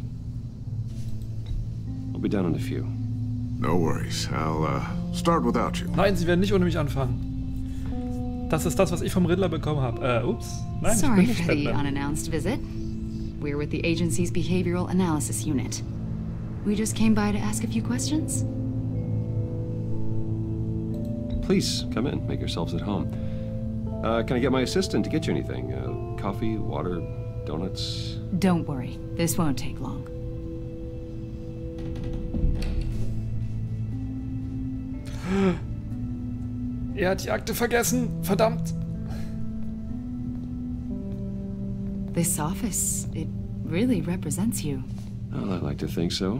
I'll be down in a few. No worries. I'll, start without you. Nein, Sie werden nicht ohne mich anfangen. Das ist das, was ich vom Riddler bekommen habe. Ups. Nein, Sorry ich bin for the nicht Batman. unannounced visit. We're with the agency's Behavioral Analysis Unit. We just came by to ask a few questions. Please, come in. Make yourselves at home. Can I get my assistant to get you anything? Coffee, water, donuts? Don't worry. This won't take long. Er hat die Akte vergessen. Verdammt. This office, it really represents you. Well, I like to think so.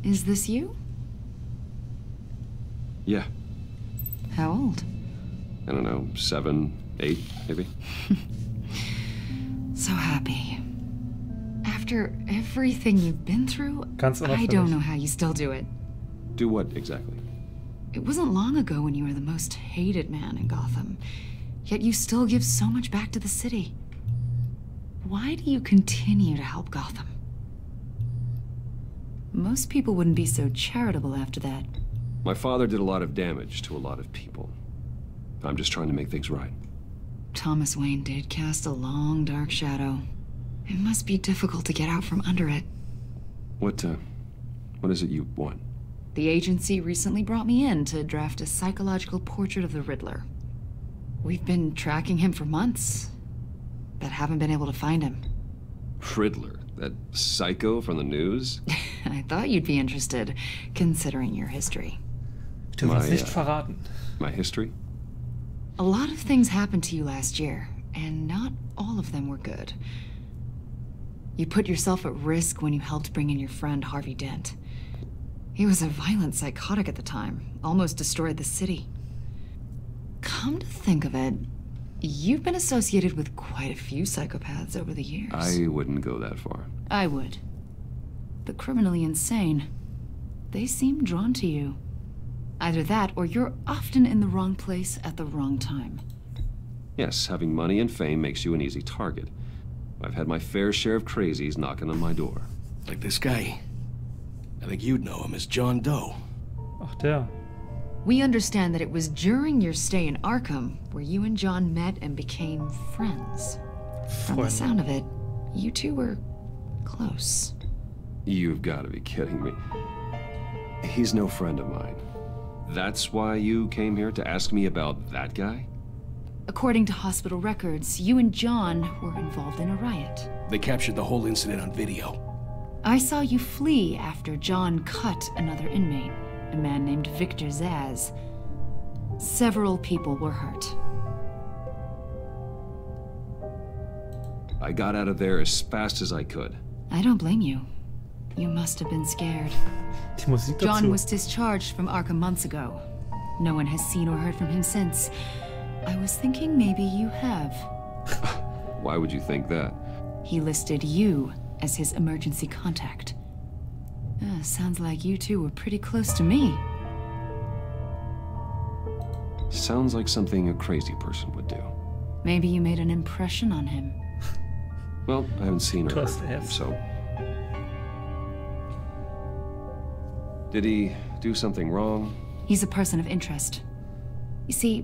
Is this you? Yeah. How old? I don't know, 7, 8, maybe? So happy. After everything you've been through, I don't know how you still do it. Do what, exactly? It wasn't long ago when you were the most hated man in Gotham, yet you still give so much back to the city. Why do you continue to help Gotham? Most people wouldn't be so charitable after that. My father did a lot of damage to a lot of people. I'm just trying to make things right. Thomas Wayne did cast a long, dark shadow. It must be difficult to get out from under it. What is it you want? The agency recently brought me in to draft a psychological portrait of the Riddler. We've been tracking him for months, but haven't been able to find him. Riddler? That psycho from the news? I thought you'd be interested, considering your history. Du wirst nicht verraten. My history? A lot of things happened to you last year, and not all of them were good. You put yourself at risk when you helped bring in your friend Harvey Dent. He was a violent psychotic at the time, almost destroyed the city. Come to think of it, you've been associated with quite a few psychopaths over the years. I wouldn't go that far. I would. The criminally insane. They seem drawn to you. Either that, or you're often in the wrong place at the wrong time. Yes, having money and fame makes you an easy target. I've had my fair share of crazies knocking on my door. Like this guy. I think you'd know him as John Doe. Ach, der. We understand that it was during your stay in Arkham where you and John met and became friends. From the sound of it, you two were close. You've got to be kidding me. He's no friend of mine. That's why you came here to ask me about that guy? According to hospital records, you and John were involved in a riot. They captured the whole incident on video. I saw you flee after John cut another inmate, a man named Victor Zaz. Several people were hurt. I got out of there as fast as I could. I don't blame you. You must have been scared. John was discharged from Arkham months ago. No one has seen or heard from him since. I was thinking maybe you have. Why would you think that? He listed you as his emergency contact. Sounds like you two were pretty close to me. Sounds like something a crazy person would do. Maybe you made an impression on him. Well, I haven't seen her, so... Did he do something wrong? He's a person of interest. You see,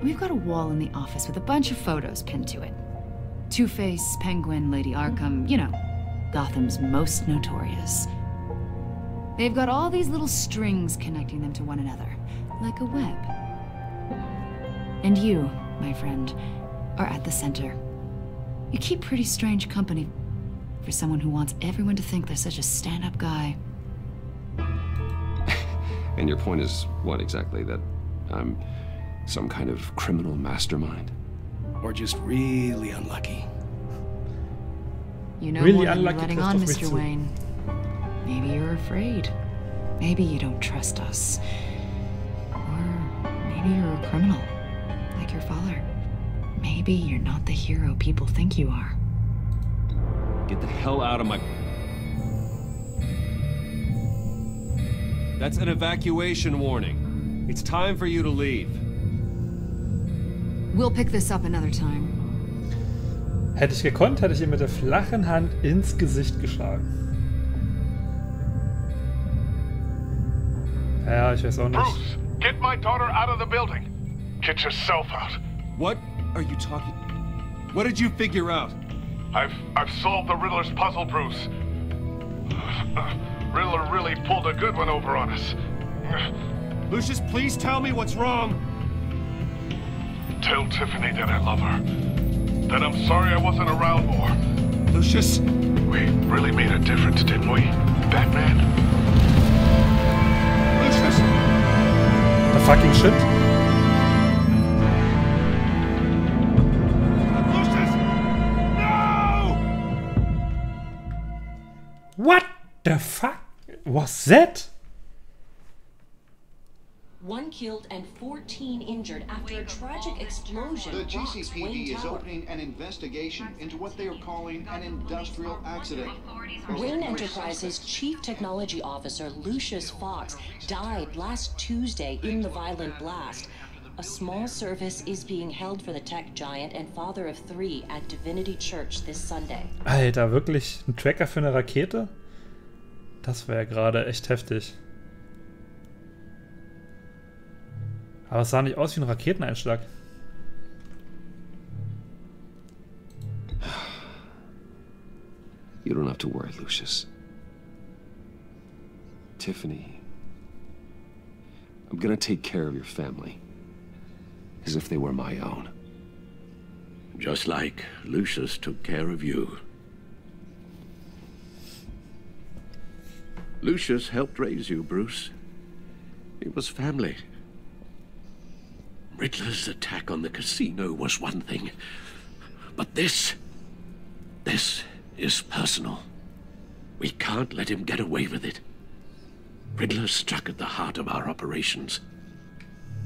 we've got a wall in the office with a bunch of photos pinned to it. Two-Face, Penguin, Lady Arkham, you know, Gotham's most notorious. They've got all these little strings connecting them to one another, like a web. And you, my friend, are at the center. You keep pretty strange company for someone who wants everyone to think they're such a stand-up guy. And your point is what exactly? That I'm some kind of criminal mastermind? Or just really unlucky? You know really more than you're letting on, Mr. Wayne. Maybe you're afraid. Maybe you don't trust us. Or maybe you're a criminal, like your father. Maybe you're not the hero people think you are. Get the hell out of my... That's an evacuation warning. It's time for you to leave. We'll pick this up another time. Hätte ich gekonnt, hätte ich ihm mit der flachen Hand ins Gesicht geschlagen. Ja, ich weiß auch nicht. Bruce, get my daughter out of the building. Get yourself out. What are you talking? What did you figure out? I've solved the Riddler's puzzle, Bruce. Riddler really pulled a good one over on us. Lucius, please tell me what's wrong. Tell Tiffany that I love her. That I'm sorry I wasn't around more. Lucius! We really made a difference, didn't we, Batman? Lucius! The fucking shit. Lucius! No! What the fuck was that? 1 killed and 14 injured after a tragic explosion. The GCPD is opening an investigation into what they are calling an industrial accident. Wayne Enterprises' Chief Technology Officer Lucius Fox died last Tuesday in the violent blast. A small service is being held for the tech giant and father of 3 at Divinity Church this Sunday. Alter, wirklich ein Tracker für eine Rakete? Das wäre gerade echt heftig. Aber es sah nicht aus wie ein Raketeneinschlag. You don't have to worry, Lucius. Tiffany, I'm gonna take care of your family. As if they were my own. Just like Lucius took care of you. Lucius helped raise you, Bruce. It was family. Riddler's attack on the casino was one thing. But this is personal. We can't let him get away with it. Riddler struck at the heart of our operations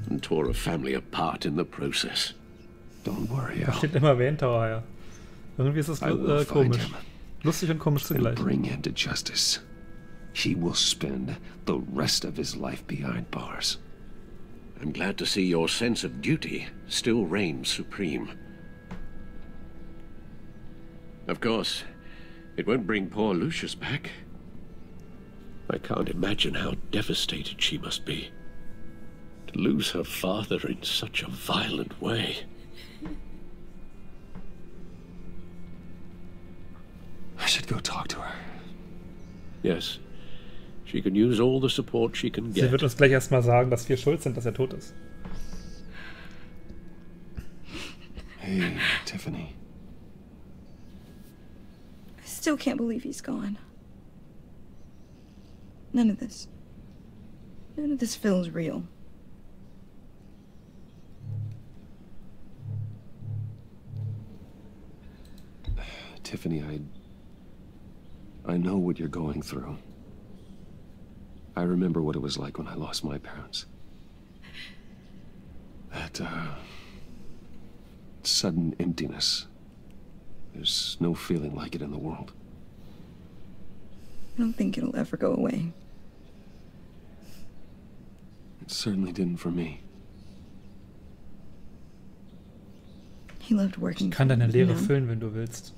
and tore a family apart in the process. Don't worry, Da steht immer Wayne Tower, ja. Irgendwie ist das komisch. Lustig und komisch zugleich. Bring him to justice. He will spend the rest of his life behind bars. I'm glad to see your sense of duty still reigns supreme. Of course, it won't bring poor Lucius back. I can't imagine how devastated she must be. To lose her father in such a violent way. I should go talk to her. Yes. She can use all the support she can get. Sie wird uns gleich erstmal sagen, dass wir schuld sind, dass er tot ist. Hey, Tiffany. I still can't believe he's gone. None of this feels real. Tiffany, I know what you're going through. I remember what it was like when I lost my parents. That, sudden emptiness. There's no feeling like it in the world. I don't think it'll ever go away. It certainly didn't for me. He loved working. Ich kann deine Leere füllen, wenn du willst.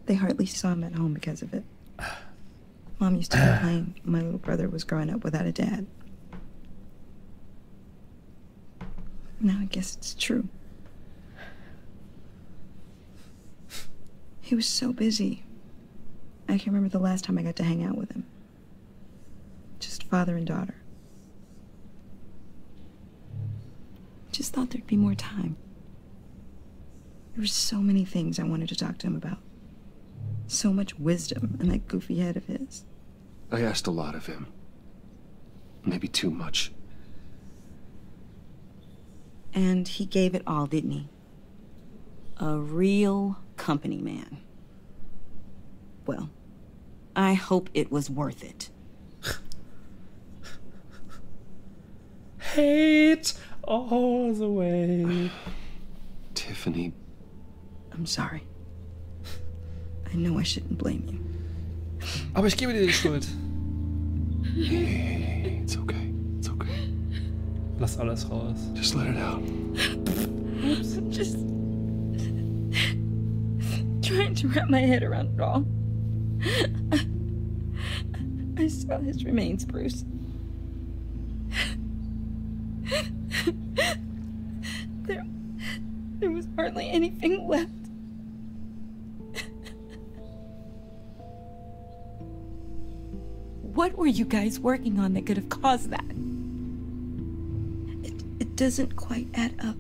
They hardly saw him at home because of it. Mom used to complain my little brother was growing up without a dad. Now I guess it's true. He was so busy. I can't remember the last time I got to hang out with him. father and daughter. Just thought there'd be more time. There were so many things I wanted to talk to him about. So much wisdom in that goofy head of his. I asked a lot of him. Maybe too much. And he gave it all, didn't he? A real company man. Well, I hope it was worth it. Hate all the way. Tiffany. I'm sorry. I know I shouldn't blame you. Aber ich gebe dir die Schuld. Hey, it's okay. It's okay. Lass alles raus. Just let it out. I'm just trying to wrap my head around it all. I saw his remains, Bruce. There was hardly anything left. What were you guys working on that could have caused that? It doesn't quite add up.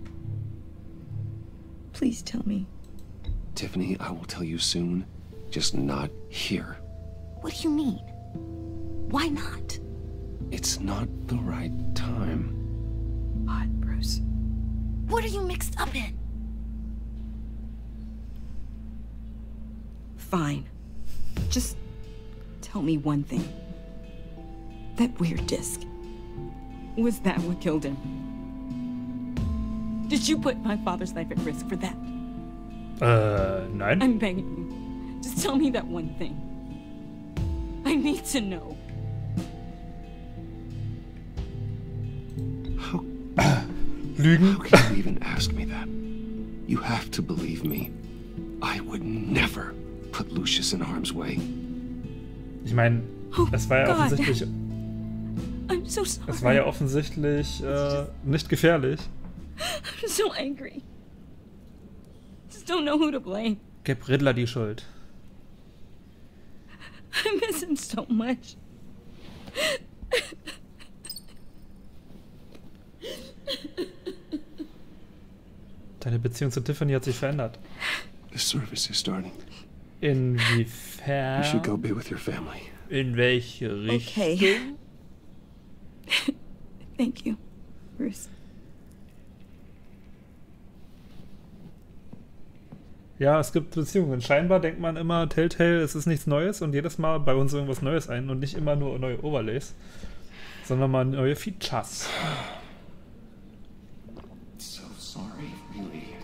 Please tell me. Tiffany, I will tell you soon. Just not here. What do you mean? Why not? It's not the right time. What, Bruce? What are you mixed up in? Fine. Just tell me one thing. That weird disc. Was that what killed him? Did you put my father's life at risk for that? Nein. I'm begging you. Just tell me that one thing. I need to know. Lügen? How can you even ask me that? You have to believe me. I would never put Lucius in harm's way. Ich meine, es war ja offensichtlich. I'm so sorry. Es war ja offensichtlich nicht gefährlich. I'm so angry. Just don't know who to blame. Gib Riddler die Schuld. I miss him so much. Deine Beziehung zu Tiffany hat sich verändert. The service is starting. Inwiefern? You should go be with your family. In welche Richtung? Okay. Thank you, Bruce. Ja, es gibt Beziehungen. Scheinbar denkt man immer, Telltale, es ist nichts Neues und jedes Mal bei uns irgendwas Neues ein und nicht immer nur neue Overlays, sondern mal neue Features. So sorry, really.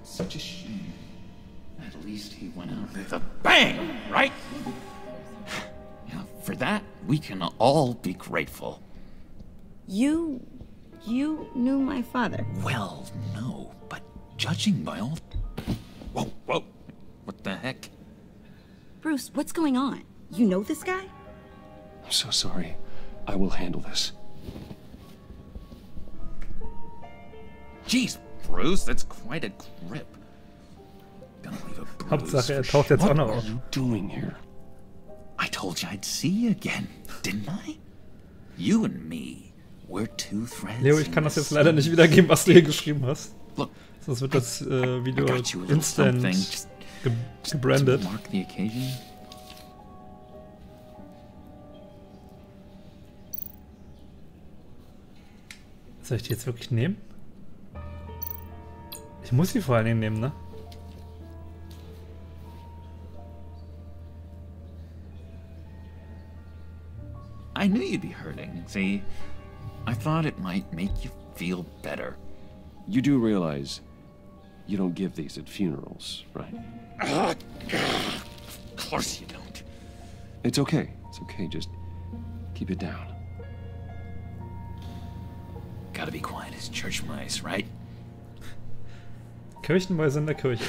It's such a shame. At least he went out with a bang, right? Yeah, for that, we can all be grateful. You knew my father. Well, no, but judging by all... Whoa, whoa, what the heck? Bruce, what's going on? You know this guy? I'm so sorry. I will handle this. Jeez, Bruce, that's quite a grip. Gonna leave a bruise. Hauptsache, taucht jetzt auch noch auf. What are you doing here? I told you I'd see you again, didn't I? You and me, we're two threads. Leo, ich kann das jetzt leider nicht wiedergeben, was du hier geschrieben hast. Look, sonst wird das Video instant gebrandet. Mark the occasion. Soll ich die jetzt wirklich nehmen? Ich muss sie vor allen Dingen nehmen, ne? I knew you'd be hurting. See, I thought it might make you feel better. You do realize you don't give these at funerals, right? Of course you don't. It's okay. It's okay. Just keep it down. Gotta be quiet as church mice, right? Kirchenmäuse in der Kirche.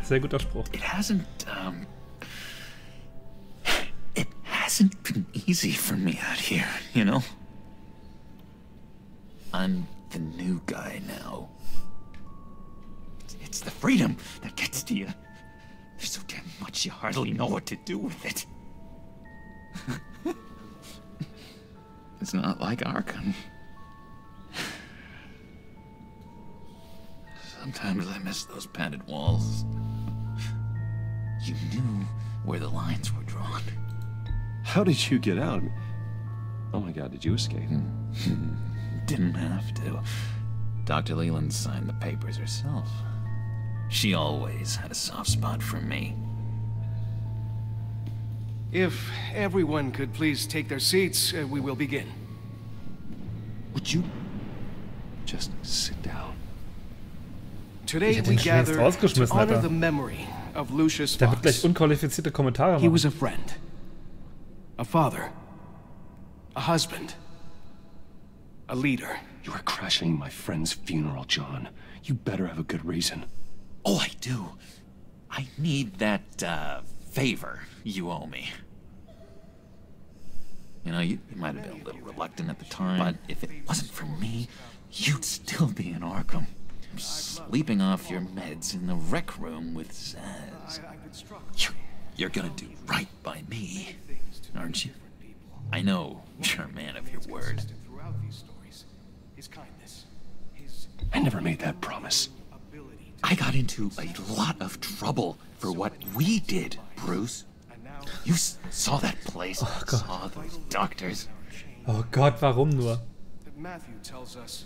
Sehr guter Spruch. It hasn't been easy for me out here, you know? I'm the new guy now. It's the freedom that gets to you. There's so damn much you hardly know what to do with it. It's not like Arkham. Sometimes I miss those padded walls. You knew where the lines were drawn. How did you get out? Oh my God, did you escape? Didn't have to. Dr. Leland signed the papers herself. She always had a soft spot for me. If everyone could please take their seats, we will begin. Would you just sit down? Today we gather to honor the memory of Lucius Der wird Fox. gleich unqualifizierte Kommentare machen. He was a friend, a father, a husband, a leader. You are crashing my friend's funeral, John. You better have a good reason. Oh, I do. I need that, favor you owe me. You know, you might have been a little reluctant at the time, but if it wasn't for me, you'd still be in Arkham. Sleeping off your meds in the rec room with Zaz. You're gonna do right by me, aren't you? I know you're a man of your word. I never made that promise. I got into a lot of trouble for what we did, Bruce. You saw that place, saw those doctors. Oh Gott, warum nur? Matthew tells us,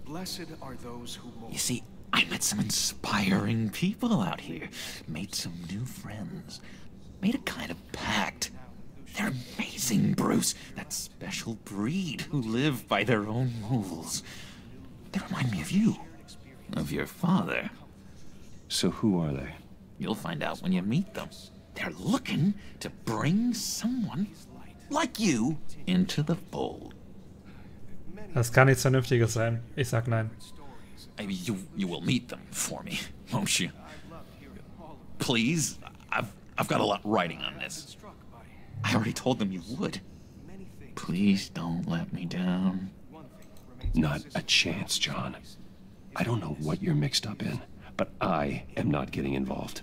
blessed are those who mourn. You see, I met some inspiring people out here, made some new friends, made a kind of pact. They're amazing, Bruce. That special breed who live by their own rules. They remind me of you, of your father. So who are they? You'll find out when you meet them. They're looking to bring someone like you into the fold. Das kann nichts Vernünftiges sein. Ich sag nein. You will meet them for me, won't you? Please, I've got a lot writing on this. I already told them you would. Please don't let me down. Not a chance, John. I don't know what you're mixed up in, but I am not getting involved.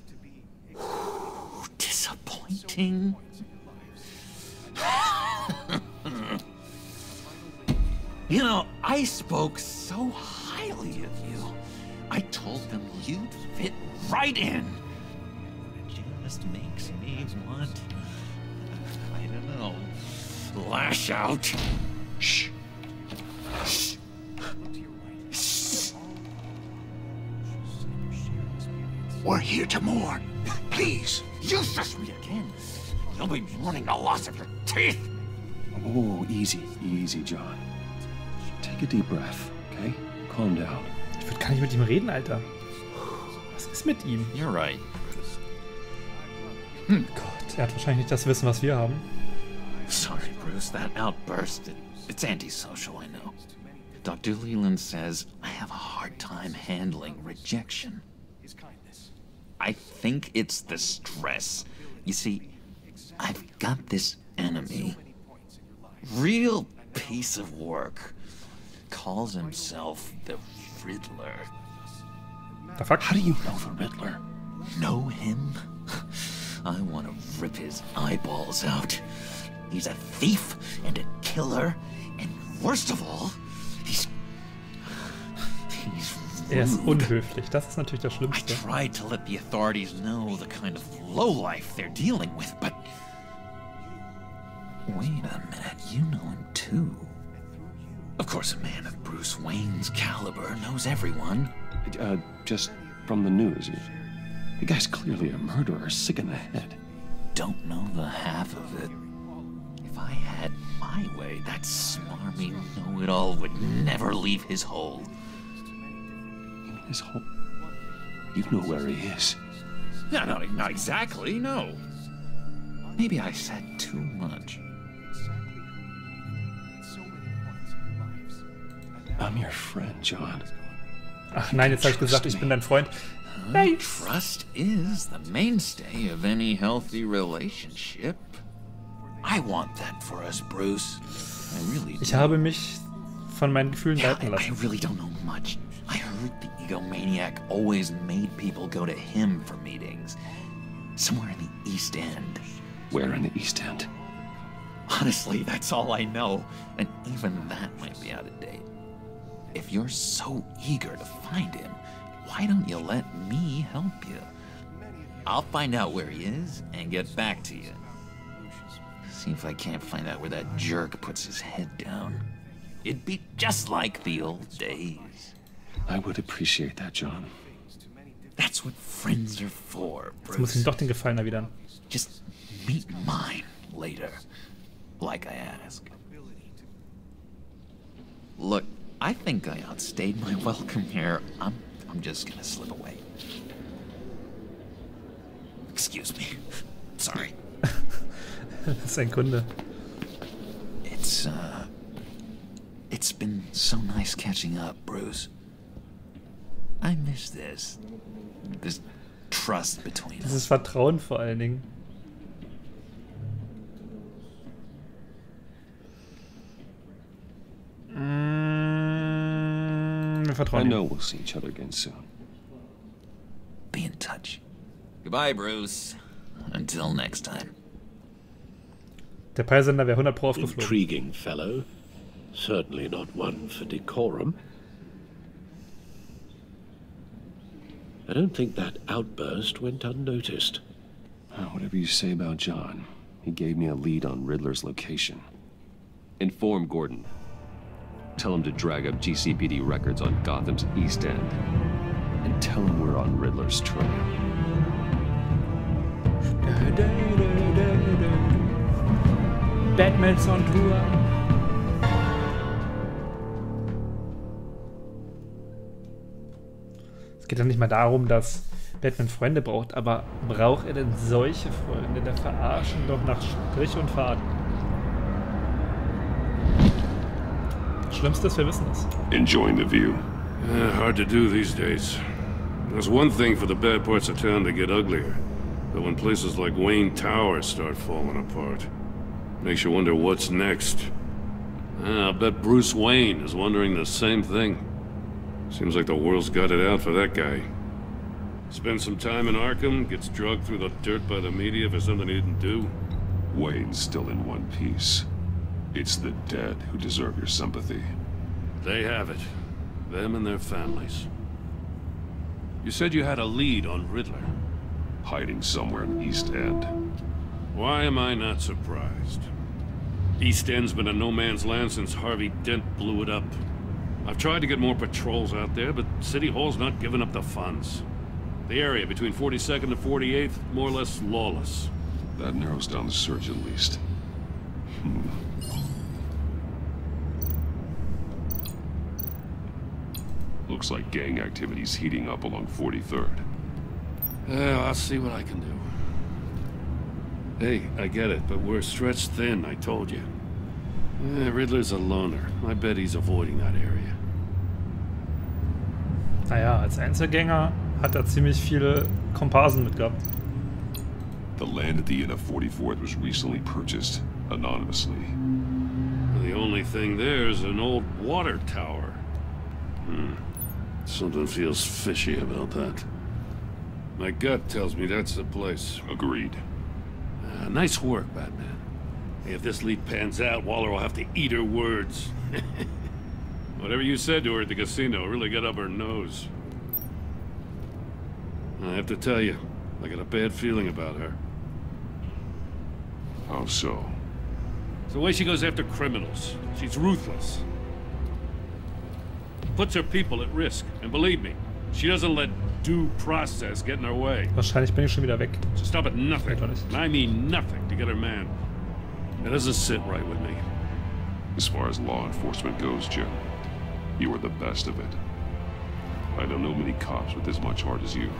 Disappointing. You know, I spoke so highly of you. I told them you'd fit right in. It just makes me want, I don't know, lash out. Shh. Shh. Shh. We're here to mourn. Please. You shush me again. You'll be mourning the loss of your teeth. Oh, easy, easy, John. Take a deep breath, okay? Calm down. Ich würde gar nicht mit ihm reden, Alter. Was ist mit ihm? You're right. Gott, er hat wahrscheinlich nicht das Wissen, was wir haben. Sorry, Bruce, that outburst, it's antisocial, I know. Dr. Leland says I have a hard time handling rejection. I think it's the stress. You see, I've got this enemy. Real piece of work. Calls himself the Riddler. The fuck? How do you know the Riddler? Know him? I want to rip his eyeballs out. He's a thief and a killer, and worst of all, he's Er ist unhöflich. Das ist natürlich das Schlimmste. I tried to let the authorities know the kind of lowlife they're dealing with, but wait a minute, you know him too. Of course, a man of Bruce Wayne's caliber knows everyone. Just from the news. The guy's clearly a murderer, sick in the head. Don't know the half of it. If I had my way, that smarmy know-it-all would never leave his hole. You mean his hole? You know where he is. No, not exactly, no. Maybe I said too much. I'm your friend, John. Ach nein, jetzt habe ich gesagt, ich bin dein Freund. Hey. Trust is the mainstay of any healthy relationship. I want that for us, Bruce. I really do. Ich habe mich von meinen Gefühlen leiten lassen. I really don't know much. I heard the egomaniac always made people go to him for meetings. Somewhere in the East End. Where in the East End? Honestly, that's all I know, and even that might be out of date. If you're so eager to find him, why don't you let me help you? I'll find out where he is and get back to you. See if I can't find out where that jerk puts his head down. It'd be just like the old days. I would appreciate that, John. That's what friends are for, Bruce. Jetzt muss ihm doch den Gefallen erwidern. Just meet mine later, like I asked. Look, I think I outstayed my welcome here. I'm just gonna slip away. Excuse me. Sorry. Das ist ein Kunde. It's been so nice catching up, Bruce. I miss this trust between us. Dieses Vertrauen vor allen Dingen. Wir vertrauen. I know we'll see each other again soon. Be in touch. Goodbye, Bruce. Until next time. Der Peilsender wäre 100 Pro aufgeflogen. Intriguing fellow. Certainly not one for decorum. I don't think that outburst went unnoticed. Whatever you say about John, he gave me a lead on Riddler's location. Inform Gordon. Tell him to drag up GCPD records on Gotham's East End. And tell him we're on Riddler's trail. Batman's on Tour. Es geht ja nicht mal darum, dass Batman Freunde braucht, aber braucht er denn solche Freunde? Der verarschen doch nach Strich und Faden. Das Schlimmste ist, wir wissen es. Enjoying the view. Hard to do these days. There's one thing for the bad parts of town to get uglier, but when places like Wayne Tower start falling apart, makes you wonder what's next. I'll bet Bruce Wayne is wondering the same thing. Seems like the world's got it out for that guy. Spends some time in Arkham, gets drugged through the dirt by the media for something he didn't do. Wayne's still in one piece. It's the dead who deserve your sympathy. They have it. Them and their families. You said you had a lead on Riddler. Hiding somewhere in East End. Why am I not surprised? East End's been a no-man's land since Harvey Dent blew it up. I've tried to get more patrols out there, but City Hall's not giving up the funds. The area between 42nd and 48th, more or less lawless. That narrows down the search at least. Looks like gang activity's heating up along 43rd. I'll see what I can do. Hey, I get it, but we're stretched thin, I told you. Riddler's a loner. I bet he's avoiding that area. Naja, als Einzelgänger hat er ziemlich viele Komparsen mitgehabt. The land at the end of 44th was recently purchased anonymously. The only thing there is an old water tower. Something feels fishy about that. My gut tells me that's the place. Agreed. Nice work, Batman. Hey, if this lead pans out, Waller will have to eat her words. Whatever you said to her at the casino really got up her nose. I have to tell you, I got a bad feeling about her. How so? It's the way she goes after criminals. She's ruthless. Puts her people at risk. And believe me, she doesn't let due process get in her way. Wahrscheinlich bin ich schon wieder weg. So stop at nothing. And I mean nothing to get her man. That doesn't sit right with me. As far as law enforcement goes, Jim, you are the best of it. I don't know many cops with as much heart as you.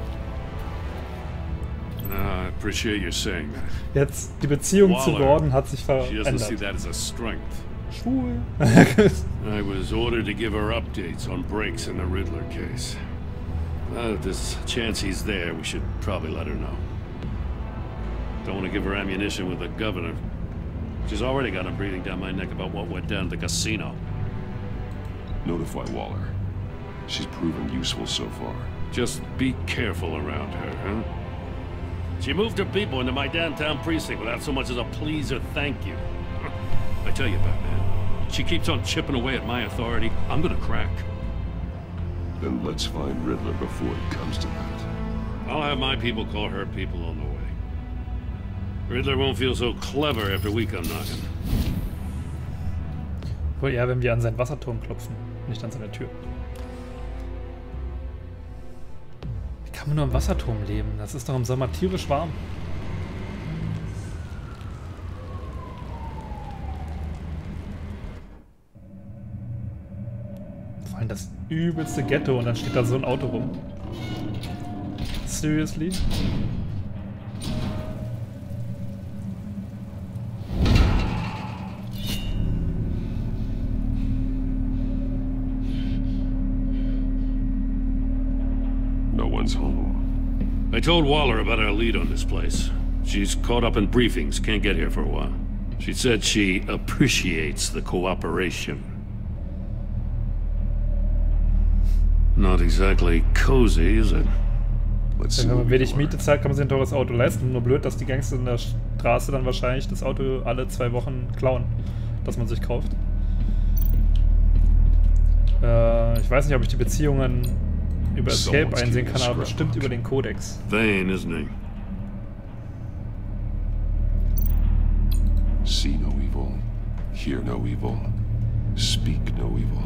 I appreciate you saying that. Jetzt, die Beziehung zu Gordon hat sich She doesn't see verändert. that as a strength. Schwul. I was ordered to give her updates on breaks in the Riddler case. If there's a chance he's there, we should probably let her know. Don't want to give her ammunition with the governor. She's already got him breathing down my neck about what went down at the casino. Notify Waller. She's proven useful so far. Just be careful around her, huh? She moved her people into my downtown precinct without so much as a please or thank you. I tell you, Batman, she keeps on chipping away at my authority. I'm gonna crack. Then let's find Riddler before it comes to that. I'll have my people call her people on the way. Riddler won't feel so clever after we come knocking. Wohl eher, wenn wir an seinen Wasserturm klopfen, nicht an seine Tür. Wie kann man nur im Wasserturm leben? Das ist doch im Sommer tierisch warm. Vor allem das übelste Ghetto und dann steht da so ein Auto rum. Seriously? Home. I told Waller about our lead on this place. She's caught up in briefings, can't get here for a while. She said she appreciates the cooperation. Not exactly cozy, is it? Wenn man wenig Miete zahlt, kann man sich ein teures Auto leisten. Nur blöd, dass die Gangster in der Straße dann wahrscheinlich das Auto alle 2 Wochen klauen, das man sich kauft. Ich weiß nicht, ob ich die Beziehungen über Escape einsehen kann, aber bestimmt über den Kodex. Vain, isn't he? See no evil, hear no evil, speak no evil.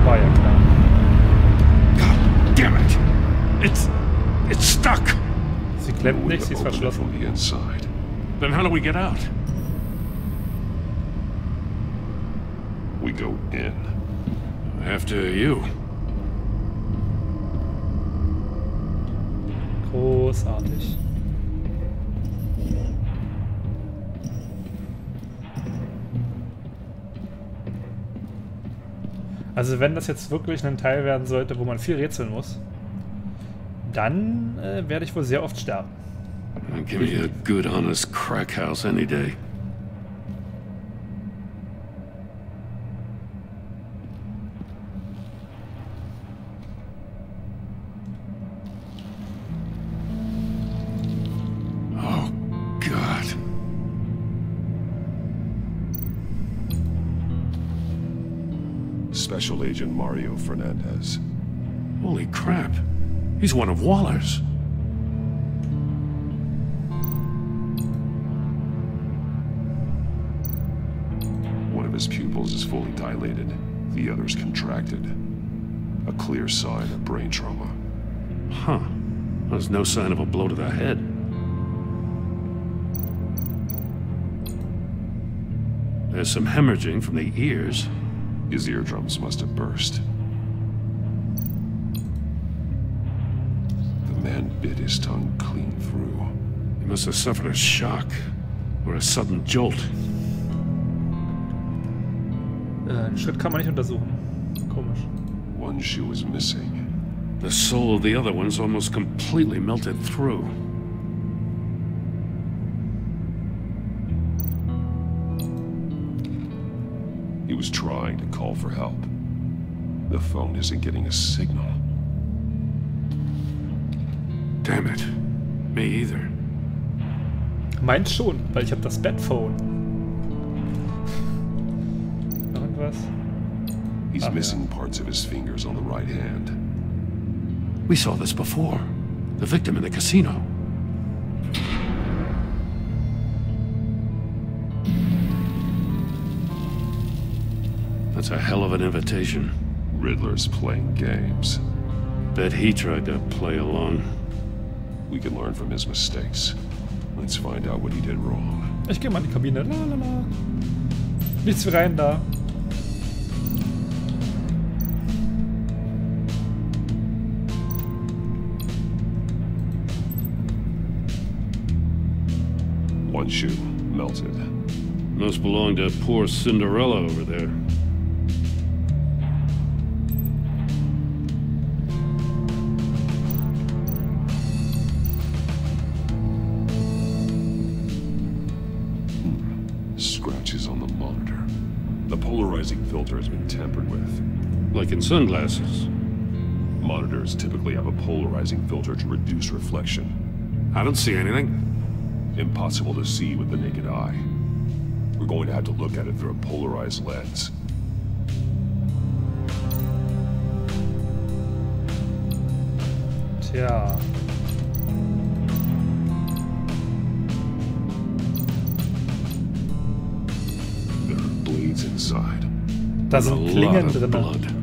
War ja klar. God damn it! It's stuck! Sie klemmt nicht, sie ist verschlossen. Then how do we get out? We go in. After you. Großartig. Also wenn das jetzt wirklich ein Teil werden sollte, wo man viel rätseln muss, dann werde ich wohl sehr oft sterben. Give me a good, honest crack house any day. Oh, God. Special Agent Mario Fernandez. Holy crap. He's one of Waller's. His pupils is fully dilated, the other's contracted. A clear sign of brain trauma. Huh. There's no sign of a blow to the head. There's some hemorrhaging from the ears. His eardrums must have burst. The man bit his tongue clean through. He must have suffered a shock or a sudden jolt. Den Schritt kann man nicht untersuchen. Komisch. One shoe is missing. The sole of the other one's almost completely melted through. He was trying to call for help. The phone isn't getting a signal. Damn it. Me either. Meins schon, weil ich habe das Bedphone. He's missing parts of his fingers on the right hand. We saw this before. The victim in the casino. That's a hell of an invitation. Riddler's playing games. Bet he tried to play along. We can learn from his mistakes. Let's find out what he did wrong. Ich gehe mal in die Kabine. La, la, la. Nichts wie rein da. One shoe melted. Must belong to poor Cinderella over there. Scratches on the monitor. The polarizing filter has been tampered with. Like in sunglasses. Monitors typically have a polarizing filter to reduce reflection. I don't see anything. Impossible to see with the naked eye. We're going to have to look at it through a polarized lens. Tja. There are blades inside. Da sind Klingen drin.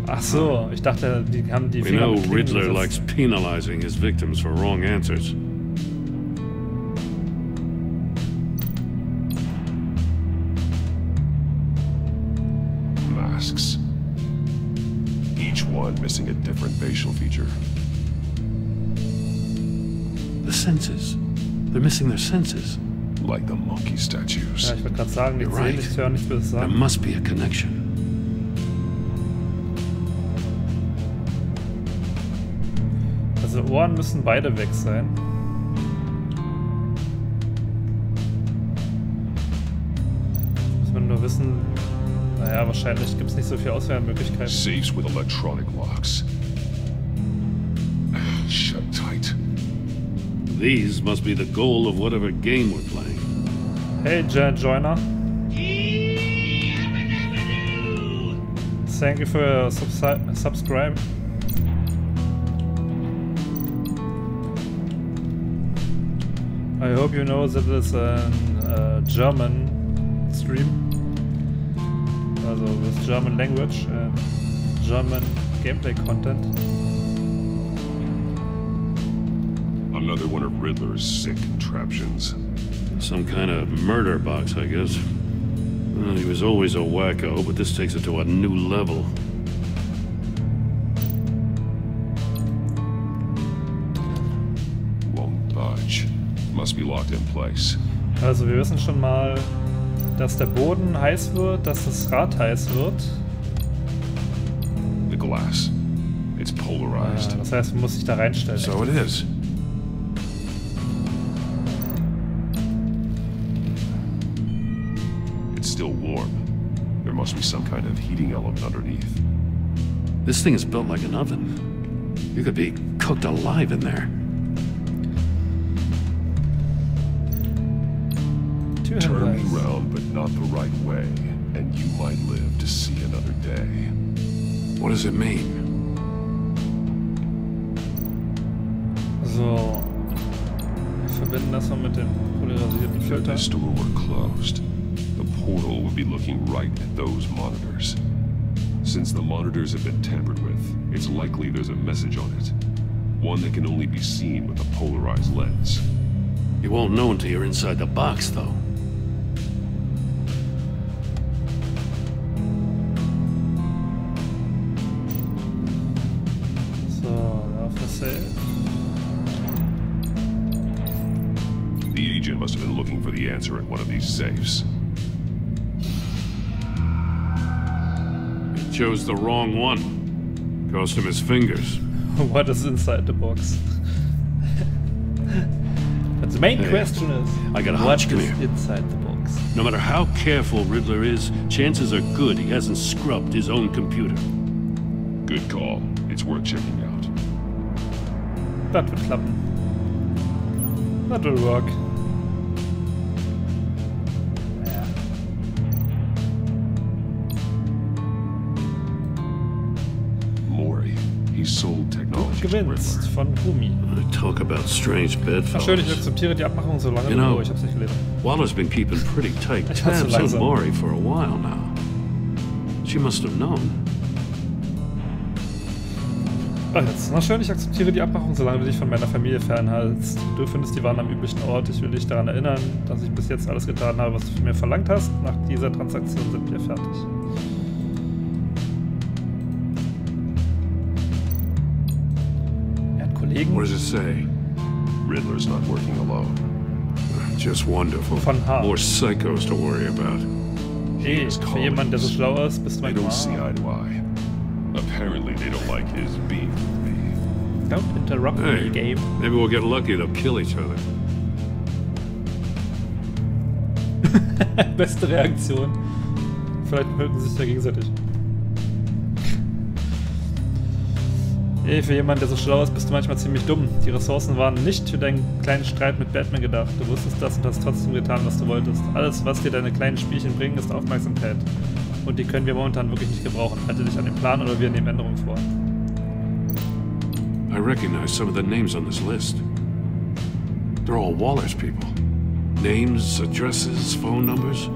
Ach so, ich dachte, die haben die Finger mit Klingen Riddler likes penalizing his victims for wrong answers. Masks. Each one missing a different facial feature. The senses. They're missing their senses. Like the monkey statues. Ja, ich wollte gerade sagen, die sehen nicht, hören nicht, was sagen. There must be a connection. Also Ohren müssen beide weg sein. Muss man nur wissen, naja, wahrscheinlich gibt es nicht so viele Auswahlmöglichkeiten. Safes with electronic locks. Shut tight. These must be the goal of whatever game we're playing. Hey, Joiner. Thank you for your subscribe. I hope you know that it's a German stream. Also with German language and German gameplay content. Another one of Riddler's sick contraptions. Some kind of murder box, I guess. Well, he was always a wacko, but this takes it to a new level. Won't budge. Must be locked in place. Also wir wissen schon mal, dass der Boden heiß wird, dass das Rad heiß wird. The glass. It's polarized. Das heißt, man muss sich da reinstellen. So it is. It's still warm. There must be some kind of heating element underneath. This thing is built like an oven. You could be cooked alive in there. Turn me round, but not the right way, and you might live to see another day. What does it mean? So, wir verbinden das mal mit dem polarisierten Filter. If this door were closed, the portal would be looking right at those monitors. Since the monitors have been tampered with, it's likely there's a message on it. One that can only be seen with a polarized lens. You won't know until you're inside the box, though. The agent must have been looking for the answer in one of these safes. He chose the wrong one. Cost him his fingers. What is inside the box? But the main question is, I got a what hunch. Come is here. inside the box? No matter how careful Riddler is, chances are good he hasn't scrubbed his own computer. Good call. It's worth checking out. Das wird klappen. That will work. Ja. Mori, he sold technology Du gewinnst von Rumi. Talk about strange bedfellows. Ach schön, ich akzeptiere die Abmachung so lange You know, ich hab's nicht gelesen. Waller's been keeping pretty tight tabs on Mori for a while now. She must have known. Ach jetzt. Na schön, ich akzeptiere die Abmachung, solange du dich von meiner Familie fernhältst. Du findest die Waren am üblichen Ort. Ich will dich daran erinnern, dass ich bis jetzt alles getan habe, was du von mir verlangt hast. Nach dieser Transaktion sind wir fertig. Er hat Kollegen. What does it say? Riddler's not working alone. Just wonderful. Von H. More psychos to worry about. Für jemanden, der so schlau ist, bist du They mein don't see eye to eye. Apparently they don't like his beef with me. Don't interrupt Hey, me, game. maybe we'll get lucky, they'll kill each other. Beste Reaktion. Vielleicht mögen sie sich ja gegenseitig. Für jemanden, der so schlau ist, bist du manchmal ziemlich dumm. Die Ressourcen waren nicht für deinen kleinen Streit mit Batman gedacht. Du wusstest das und hast trotzdem getan, was du wolltest. Alles, was dir deine kleinen Spielchen bringen, ist Aufmerksamkeit. Und die können wir momentan wirklich nicht gebrauchen. Halte dich an den Plan oder wir nehmen Änderungen vor. I recognize some of the names on this list. They're all Waller's people. Names, addresses, phone numbers.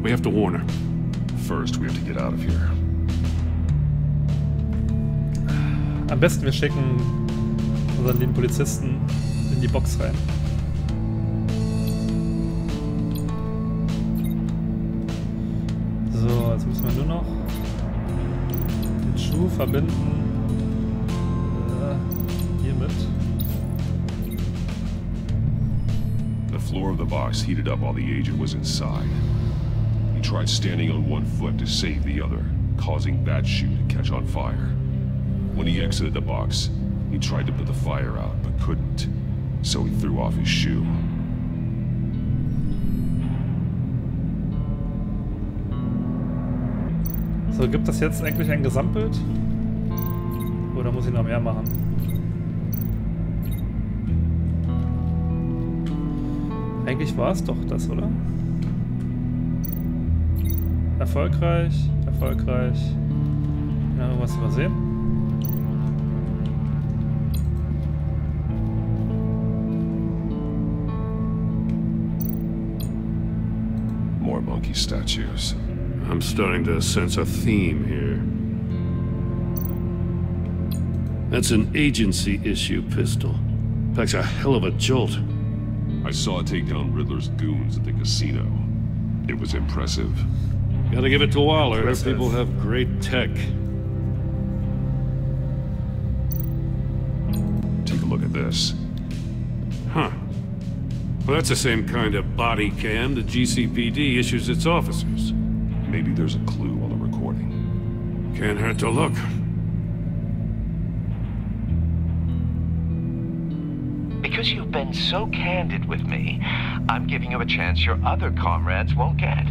We have to warn her. First, we have to get out of here. Am besten wir schicken unseren lieben Polizisten in die Box rein. So, jetzt müssen wir nur noch den Schuh verbinden. Hiermit. The floor of the box heated up while the agent was inside. He tried standing on one foot to save the other, causing that shoe to catch on fire. When he exited the box, he tried to put the fire out, but couldn't, so he threw off his shoe. So, gibt das jetzt eigentlich ein Gesamtbild? Oder muss ich noch mehr machen? Eigentlich war es doch das, oder? Erfolgreich, erfolgreich. Ja, irgendwas übersehen? More monkey statues. I'm starting to sense a theme here. That's an agency issue pistol. Packs a hell of a jolt. I saw it take down Riddler's goons at the casino. It was impressive. Gotta give it to Waller. Those people have great tech. Take a look at this. Huh. Well, that's the same kind of body cam the GCPD issues its officers. Maybe there's a clue on the recording. Can't hurt to look. Because you've been so candid with me, I'm giving you a chance your other comrades won't get.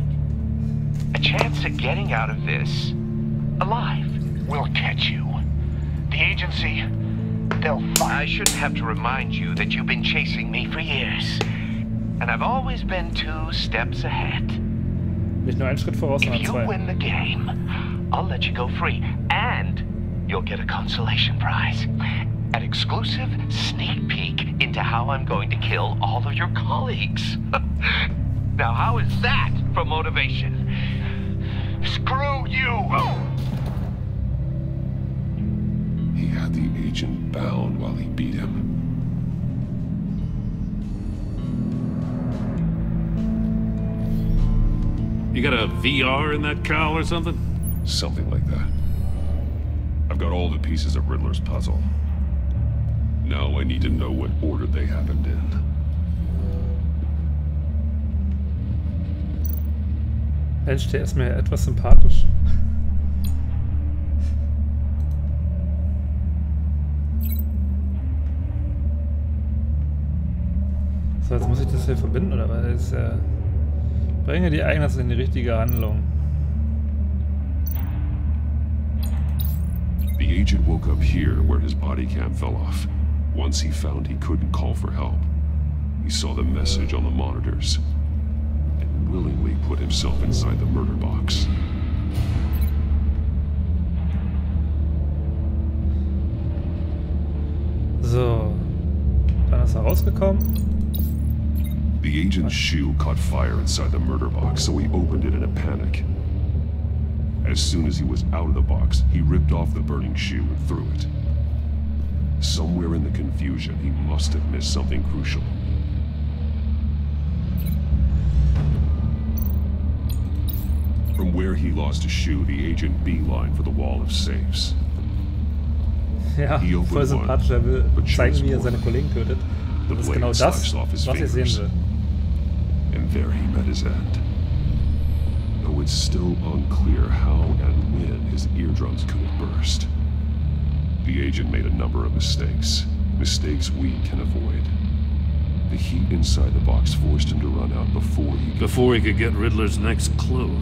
A chance at getting out of this alive. We'll catch you. The agency, they'll find. I shouldn't have to remind you that you've been chasing me for years. And I've always been 2 steps ahead. Nicht nur einen Schritt voraus, sondern If you 2. win the game, I'll let you go free. And you'll get a consolation prize. An exclusive sneak peek into how I'm going to kill all of your colleagues. Now, how is that for motivation? Screw you! He had the agent bound while he beat him. You got a VR in that cowl or something? Something like that. I've got all the pieces of Riddler's puzzle. Now I need to know what order they happened in. Mensch, der ist mir etwas sympathisch. So, jetzt muss ich das hier verbinden, oder was? Bringe die Ereignisse in die richtige Handlung. The agent woke up here where his body cam fell off. Once he found he couldn't call for help, he saw the message on the monitors and willingly put himself inside the murder box. So, dann ist er rausgekommen. The agent's shoe caught fire inside the murder box, so he opened it in a panic. As soon as he was out of the box, he ripped off the burning shoe and threw it. Somewhere in the confusion, he must have missed something crucial. From where he lost his shoe, the agent beelined for the wall of safes. Ja, voll sympathisch. Er will zeigen, wie er seine Kollegen tötet. Das ist genau das, was ich sehen will. And there he met his end. Though it's still unclear how and when his eardrums could have burst. The agent made a number of mistakes. Mistakes we can avoid. The heat inside the box forced him to run out before he could get Riddler's next clue.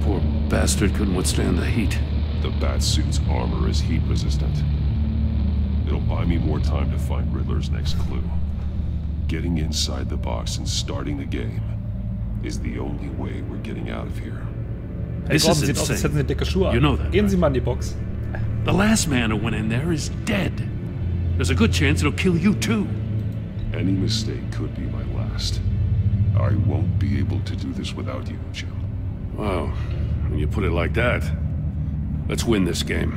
Poor bastard couldn't withstand the heat. The Batsuit's armor is heat resistant. It'll buy me more time to find Riddler's next clue. Getting inside the box and starting the game is the only way we're getting out of here. This is sieht aus, als hätten sie dicke Schuhe an. You know that, Gehen Sie mal in die Box. The last man who went in there is dead. There's a good chance it'll kill you too. Any mistake could be my last. I won't be able to do this without you, Jim. Wow, when you put it like that, let's win this game.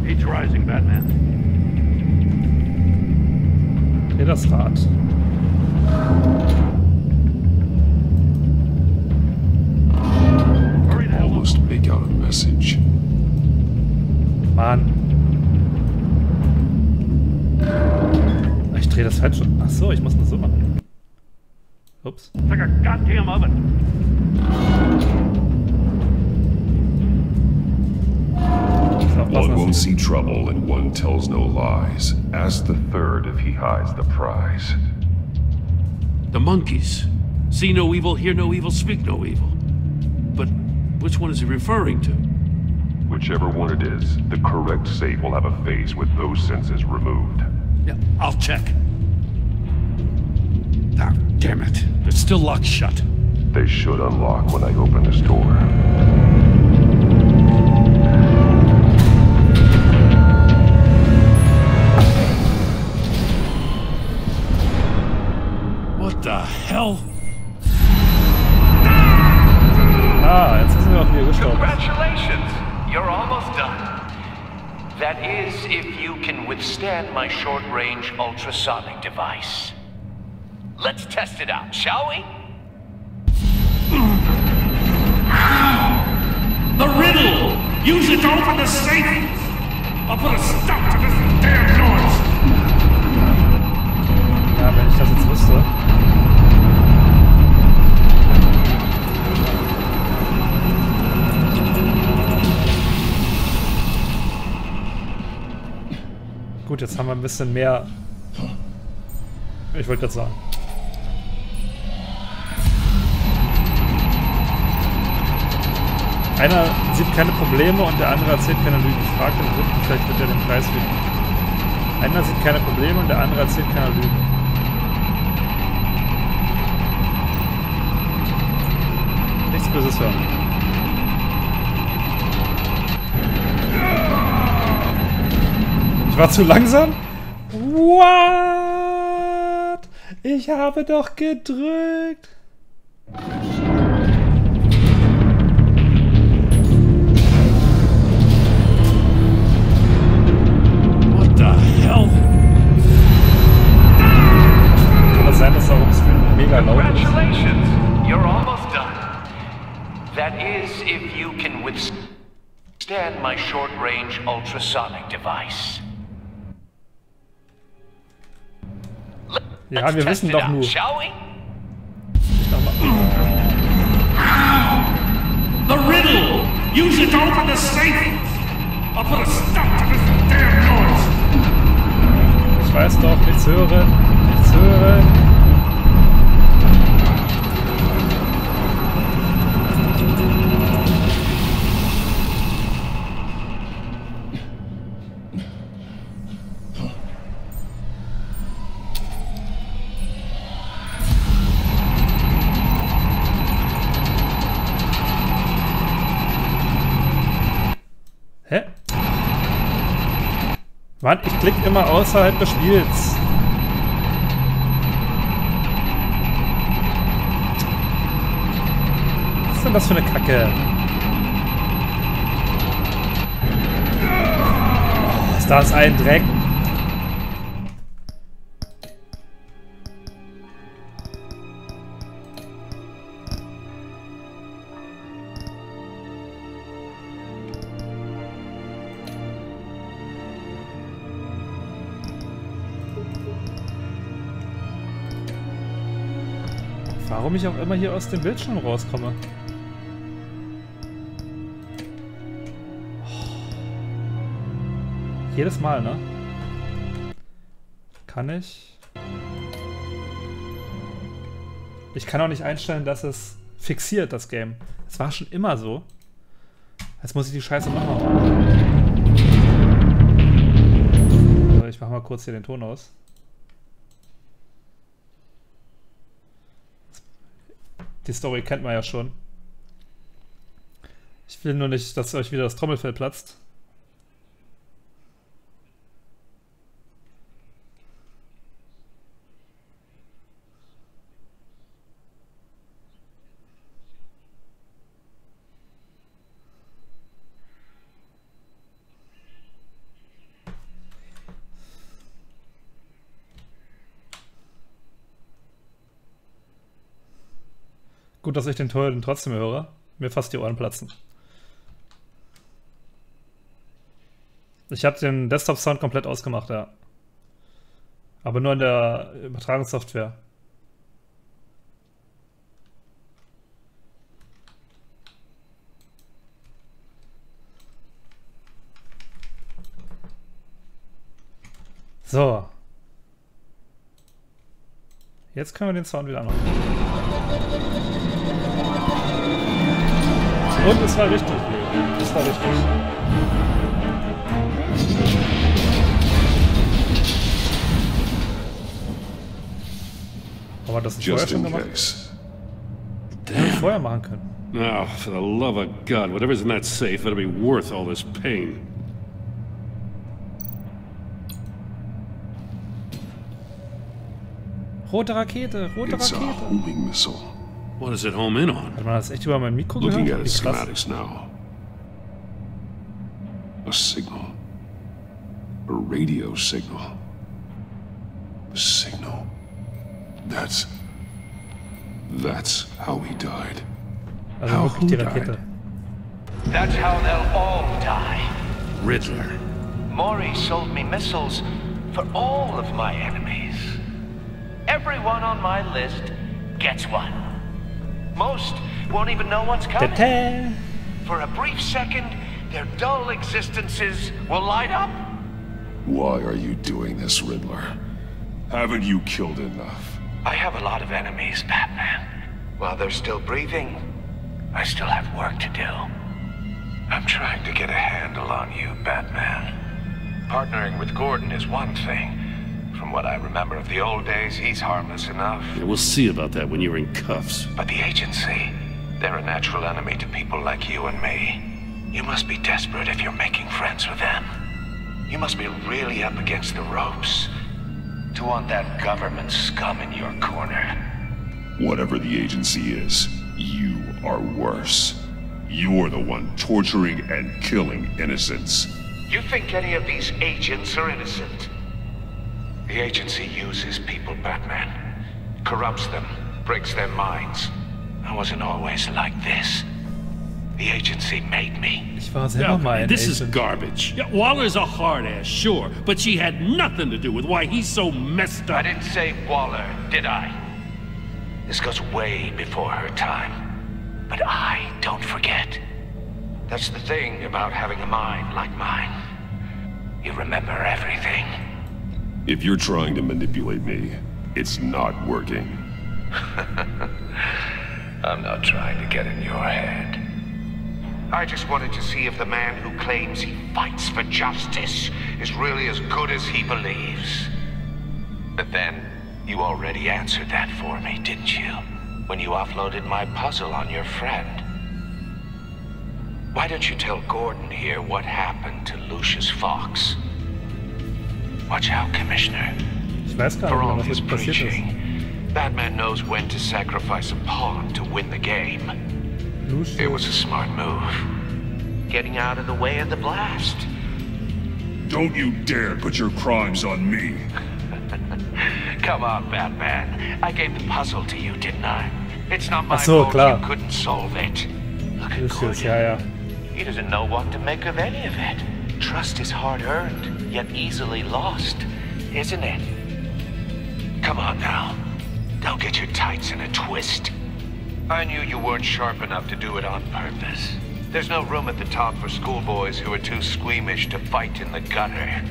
Heat's rising, Batman. Dreh das Rad. Almost make out a message. Mann. Ich drehe das falsch. Ach so, ich muss das so machen. Ups. It's like a goddamn oven. One won't see trouble and one tells no lies. Ask the third if he hides the prize. The monkeys. See no evil, hear no evil, speak no evil. But which one is he referring to? Whichever one it is, the correct safe will have a face with those senses removed. Yeah, I'll check. Ah, damn it. It's still locked shut. They should unlock when I open this door. What the hell? Ah, jetzt sind wir auch wieder gestorben. Congratulations! You're almost done. That is, if you can withstand my short-range ultrasonic device. Let's test it out, shall we? The riddle! Use it to open the safe! I'll put a stop to this damn noise! Ja, wenn ich das jetzt wüsste. Gut, jetzt haben wir ein bisschen mehr. Ich wollte gerade sagen. Einer sieht keine Probleme und der andere erzählt keine Lügen. Ich frage den dritten, vielleicht wird er den Preis finden. Einer sieht keine Probleme und der andere erzählt keine Lügen. Nichts Böses hören. Ich war zu langsam? What? Ich habe doch gedrückt. What the hell? Kann das sein, dass da oben Stream mega laut ist? Congratulations! You're almost done. That is, if you can withstand my short-range ultrasonic device. Ja, wir wissen doch nur. The riddle! Use it to open the safe! I'll put a stop to this damn noise! Ich weiß doch, nichts hören. Nichts hören. Hä? Mann, ich klick immer außerhalb des Spiels. Was ist denn das für eine Kacke? Oh, ist das ein Dreck? Warum ich auch immer hier aus dem Bildschirm rauskomme. Oh. Jedes Mal, ne? Kann ich? Ich kann auch nicht einstellen, dass es fixiert, das Game. Das war schon immer so. Jetzt muss ich die Scheiße machen. So, ich mach mal kurz hier den Ton aus. Die Story kennt man ja schon. Ich will nur nicht, dass euch wieder das Trommelfell platzt. Gut, dass ich den Ton trotzdem höre. Mir fast die Ohren platzen. Ich habe den Desktop-Sound komplett ausgemacht, ja. Aber nur in der Übertragungssoftware. So. Jetzt können wir den Sound wieder anmachen. Und es war richtig. Es war richtig. Aber das ist vorher schon gemacht. Hätten wir vorher machen können. Oh, for the love of God, whatever's in that safe better be worth all this pain. Rote Rakete, rote It's Rakete. a homing missile. What does it home in on? Hat man das echt über mein Mikro Looking gehört? at its Wie krass. schematics now. A signal. A radio signal. A signal. That's how he died. Also How wirklich die who Rakete. died? That's how they'll all die. Riddler. Maury sold me missiles for all of my enemies. Everyone on my list gets one. Most won't even know what's coming. Ta-ta. For a brief second, their dull existences will light up. Why are you doing this, Riddler? Haven't you killed enough? I have a lot of enemies, Batman. While they're still breathing, I still have work to do. I'm trying to get a handle on you, Batman. Partnering with Gordon is one thing. From what I remember of the old days, he's harmless enough. Yeah, we'll see about that when you're in cuffs. But the agency, they're a natural enemy to people like you and me. You must be desperate if you're making friends with them. You must be really up against the ropes to want that government scum in your corner. Whatever the agency is, you are worse. You're the one torturing and killing innocents. You think any of these agents are innocent? The agency uses people, Batman. Corrupts them, breaks their minds. I wasn't always like this. The agency made me. Ich war selber mal ein This is Agent. garbage. Yeah, Waller's a hard ass, sure, but she had nothing to do with why he's so messed up. I didn't say Waller, did I? This goes way before her time. But I don't forget. That's the thing about having a mind like mine. You remember everything. If you're trying to manipulate me, it's not working. I'm not trying to get in your head. I just wanted to see if the man who claims he fights for justice is really as good as he believes. But then, you already answered that for me, didn't you? When you offloaded my puzzle on your friend. Why don't you tell Gordon here what happened to Lucius Fox? Watch out, Commissioner. Ich weiß gar For nicht all mehr, was his jetzt passiert ist. preaching, Batman knows when to sacrifice a pawn to win the game. Lucius. It was a smart move. Getting out of the way of the blast. Don't you dare put your crimes on me. Come on, Batman. I gave the puzzle to you, didn't I? It's not my Ach so, fault klar. you couldn't solve it. Look at Lucius, Gordon. ja, ja. He doesn't know what to make of any of it. Trust is hard-earned, yet easily lost, isn't it? Come on now. Don't get your tights in a twist. I knew you weren't sharp enough to do it on purpose. There's no room at the top for schoolboys who are too squeamish to fight in the gutter.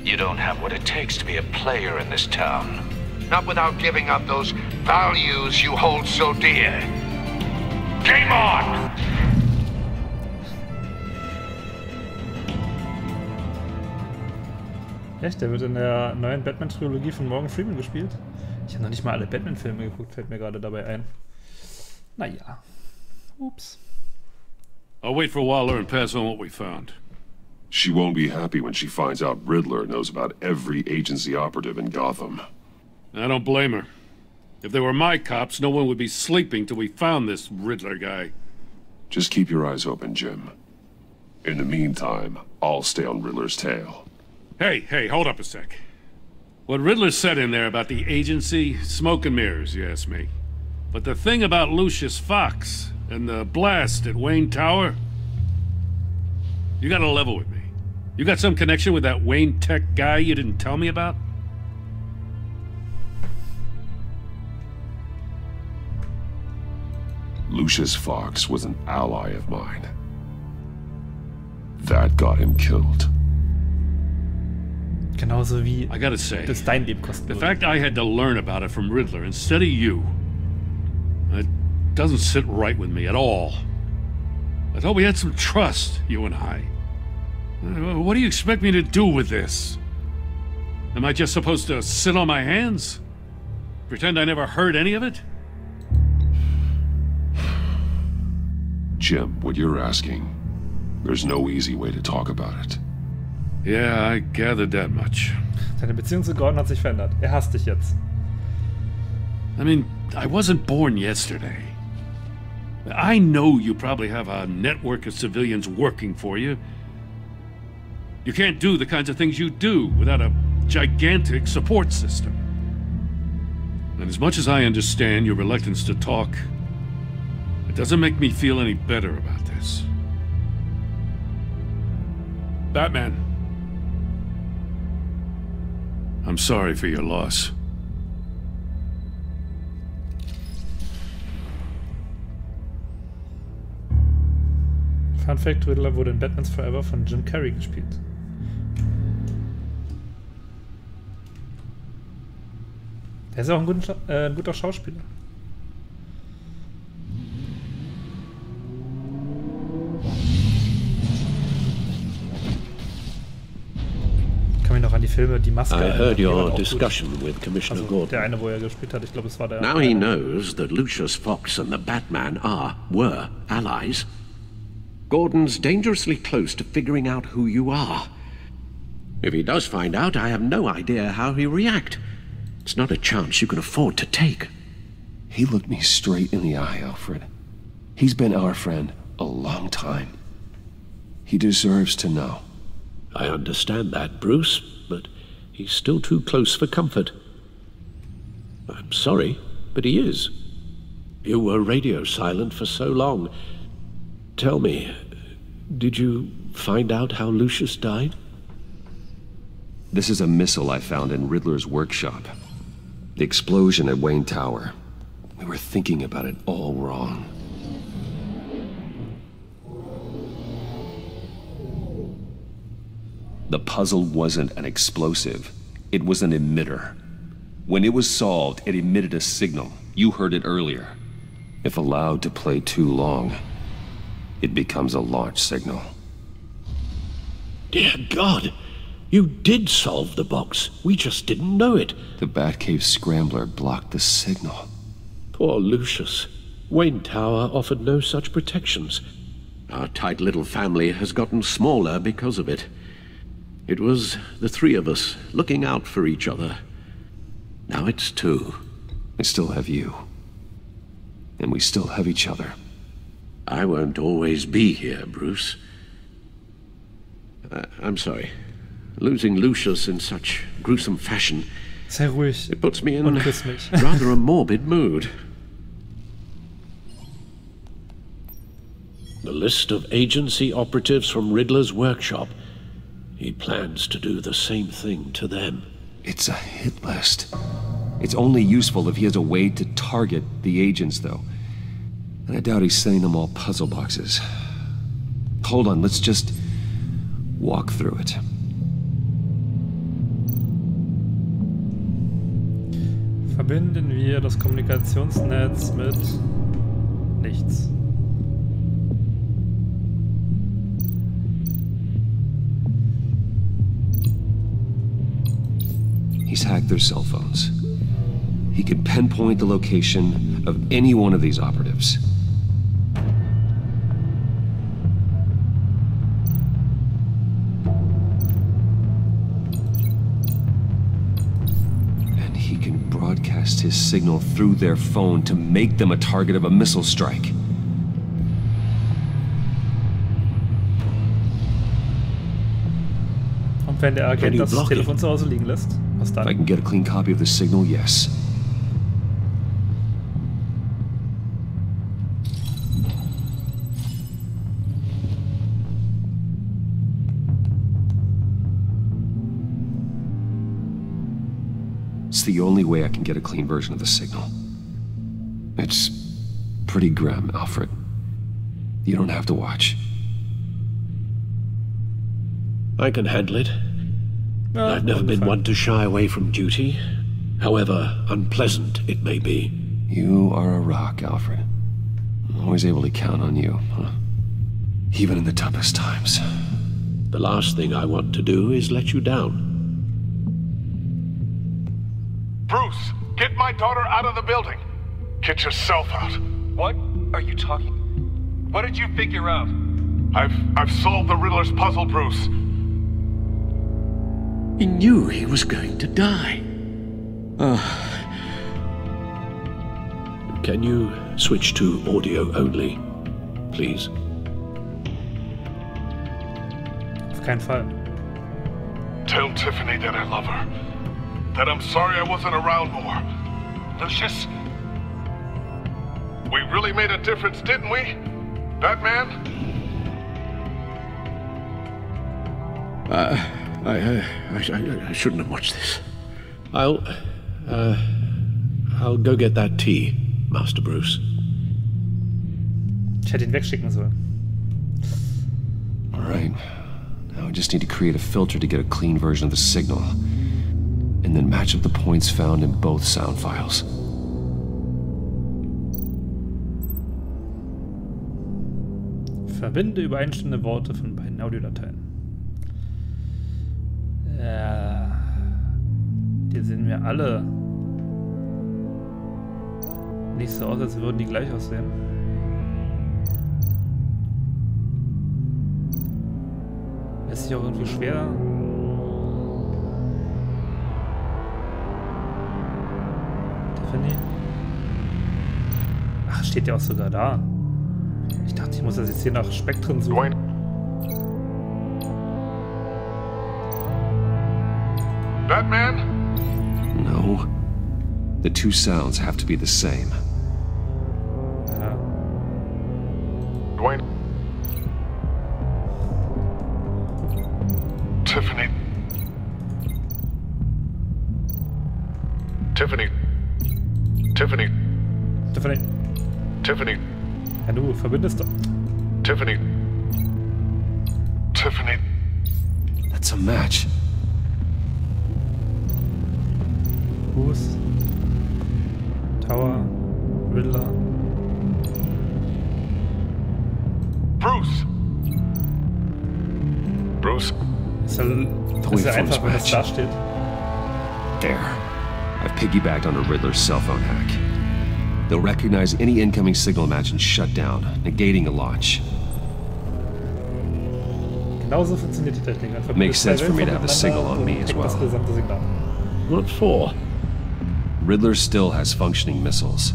You don't have what it takes to be a player in this town. Not without giving up those values you hold so dear. Game on! Echt? Der wird in der neuen Batman-Trilogie von Morgan Freeman gespielt? Ich habe noch nicht mal alle Batman-Filme geguckt, fällt mir gerade dabei ein. Naja. Ups. I'll wait for a while and pass on what we found. She won't be happy when she finds out Riddler knows about every agency operative in Gotham. I don't blame her. If they were my cops, no one would be sleeping till we found this Riddler guy. Just keep your eyes open, Jim. In the meantime, I'll stay on Riddler's tail. Hey, hold up a sec. What Riddler said in there about the agency, smoke and mirrors, you ask me. But the thing about Lucius Fox and the blast at Wayne Tower, you gotta level with me. You got some connection with that Wayne Tech guy you didn't tell me about? Lucius Fox was an ally of mine. That got him killed. Genauso wie I gotta say, das dein Leben kosten the würde. fact I had to learn about it from Riddler instead of you, it doesn't sit right with me at all. I thought we had some trust, you and I. What do you expect me to do with this? Am I just supposed to sit on my hands? Pretend I never heard any of it? Jim, what you're asking, there's no easy way to talk about it. Yeah, I gathered that much. Deine Beziehung zu Gordon hat sich verändert. Er hasst dich jetzt. I mean, I wasn't born yesterday. I know you probably have a network of civilians working for you. You can't do the kinds of things you do without a gigantic support system. And as much as I understand your reluctance to talk, it doesn't make me feel any better about this. Batman. I'm sorry for your loss. Fun Fact: Riddler wurde in Batman's Forever von Jim Carrey gespielt. Der ist auch ein guter Schauspieler. Ich kann mich noch an die Filme, die Maske. I heard your discussion with Commissioner Gordon. Der eine, wo er gespielt hat, ich glaube, es war der. Now he knows that Lucius Fox and the Batman were allies. Gordon's dangerously close to figuring out who you are. If he does find out, I have no idea how he'll react. It's not a chance you can afford to take. He looked me straight in the eye, Alfred. He's been our friend a long time. He deserves to know. I understand that, Bruce, but he's still too close for comfort. I'm sorry, but he is. You were radio silent for so long. Tell me, did you find out how Lucius died? This is a missile I found in Riddler's workshop. The explosion at Wayne Tower. We were thinking about it all wrong. The puzzle wasn't an explosive. It was an emitter. When it was solved, it emitted a signal. You heard it earlier. If allowed to play too long, it becomes a launch signal. Dear God! You did solve the box. We just didn't know it. The Batcave scrambler blocked the signal. Poor Lucius. Wayne Tower offered no such protections. Our tight little family has gotten smaller because of it. It was the three of us looking out for each other. Now it's two. I still have you. And we still have each other. I won't always be here, Bruce. I'm sorry. Losing Lucius in such gruesome fashion. Sei ruhig. It puts me in Und küss mich. rather a morbid mood. The list of agency operatives from Riddler's workshop. He plans to do the same thing to them. It's a hit list. It's only useful if he has a way to target the agents, though. And I doubt he's sending them all puzzle boxes. Hold on, let's just walk through it. Verbinden wir das Kommunikationsnetz mit nichts. He's hacked their cell phones. He can pinpoint the location of any one of these operatives. And he can broadcast his signal through their phone to make them a target of a missile strike. Und wenn der Agent das Telefon zu Hause liegen lässt, was dann? If I can get a clean copy of the signal, yes. It's the only way I can get a clean version of the signal. It's pretty grim, Alfred. You don't have to watch. I can handle it. I've never been one to shy away from duty, however unpleasant it may be. You are a rock, Alfred. I'm always able to count on you, huh? Even in the toughest times. The last thing I want to do is let you down. Bruce, get my daughter out of the building. Get yourself out. What are you talking? What did you figure out? I've solved the Riddler's puzzle, Bruce. He knew he was going to die. Can you switch to audio only, please? Auf keinen Fall. Tell Tiffany that I love her. That I'm sorry I wasn't around more. Lucius, we really made a difference, didn't we? Batman? I shouldn't have watched this. I'll go get that tea, Master Bruce. Ich hätte ihn wegschicken sollen. All right. Now I just need to create a filter to get a clean version of the signal, and then match up the points found in both sound files. Verbinde übereinstimmende Worte von beiden Audiodateien. Ja, die sehen mir alle nicht so aus, als würden die gleich aussehen. Lässt sich auch irgendwie schwer. Tiffany? Ach, steht ja auch sogar da. Ich dachte, ich muss das jetzt hier nach Spektren suchen. Batman? No. The two sounds have to be the same. Dwayne. Tiffany. Tiffany. Tiffany. Tiffany. Tiffany. Ja, du verbindest doch. Tiffany. Tiffany. That's a match. Bruce. Tower. Riddler. Bruce. Bruce. Ist ja einfach, wenn das da steht. There. I've piggybacked on a Riddler's cell phone hack. They'll recognize any incoming signal match and shut down, negating a launch. Genauso funktioniert die Technik. Makes sense for me to have a signal on me as well. What for? Riddler still has functioning missiles.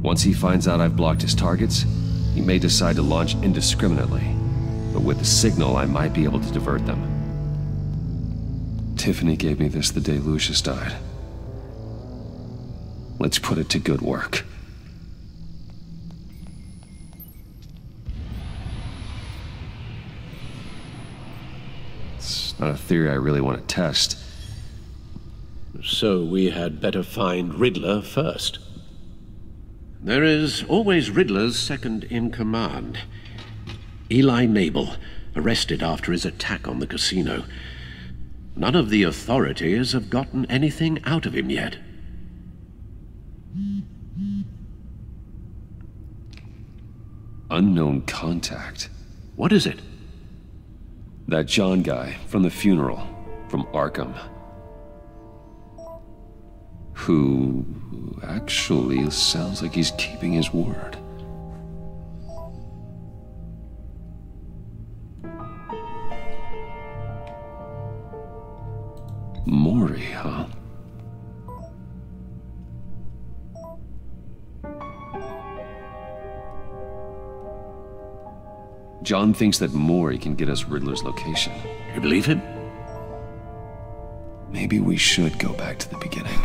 Once he finds out I've blocked his targets, he may decide to launch indiscriminately. But with the signal, I might be able to divert them. Tiffany gave me this the day Lucius died. Let's put it to good work. It's not a theory I really want to test. So we had better find Riddler first. There is always Riddler's second in command. Eli Nabel, arrested after his attack on the casino. None of the authorities have gotten anything out of him yet. Unknown contact. What is it? That John guy from the funeral, from Arkham. Who actually sounds like he's keeping his word. Maury, huh? John thinks that Maury can get us Riddler's location. You believe him? Maybe we should go back to the beginning.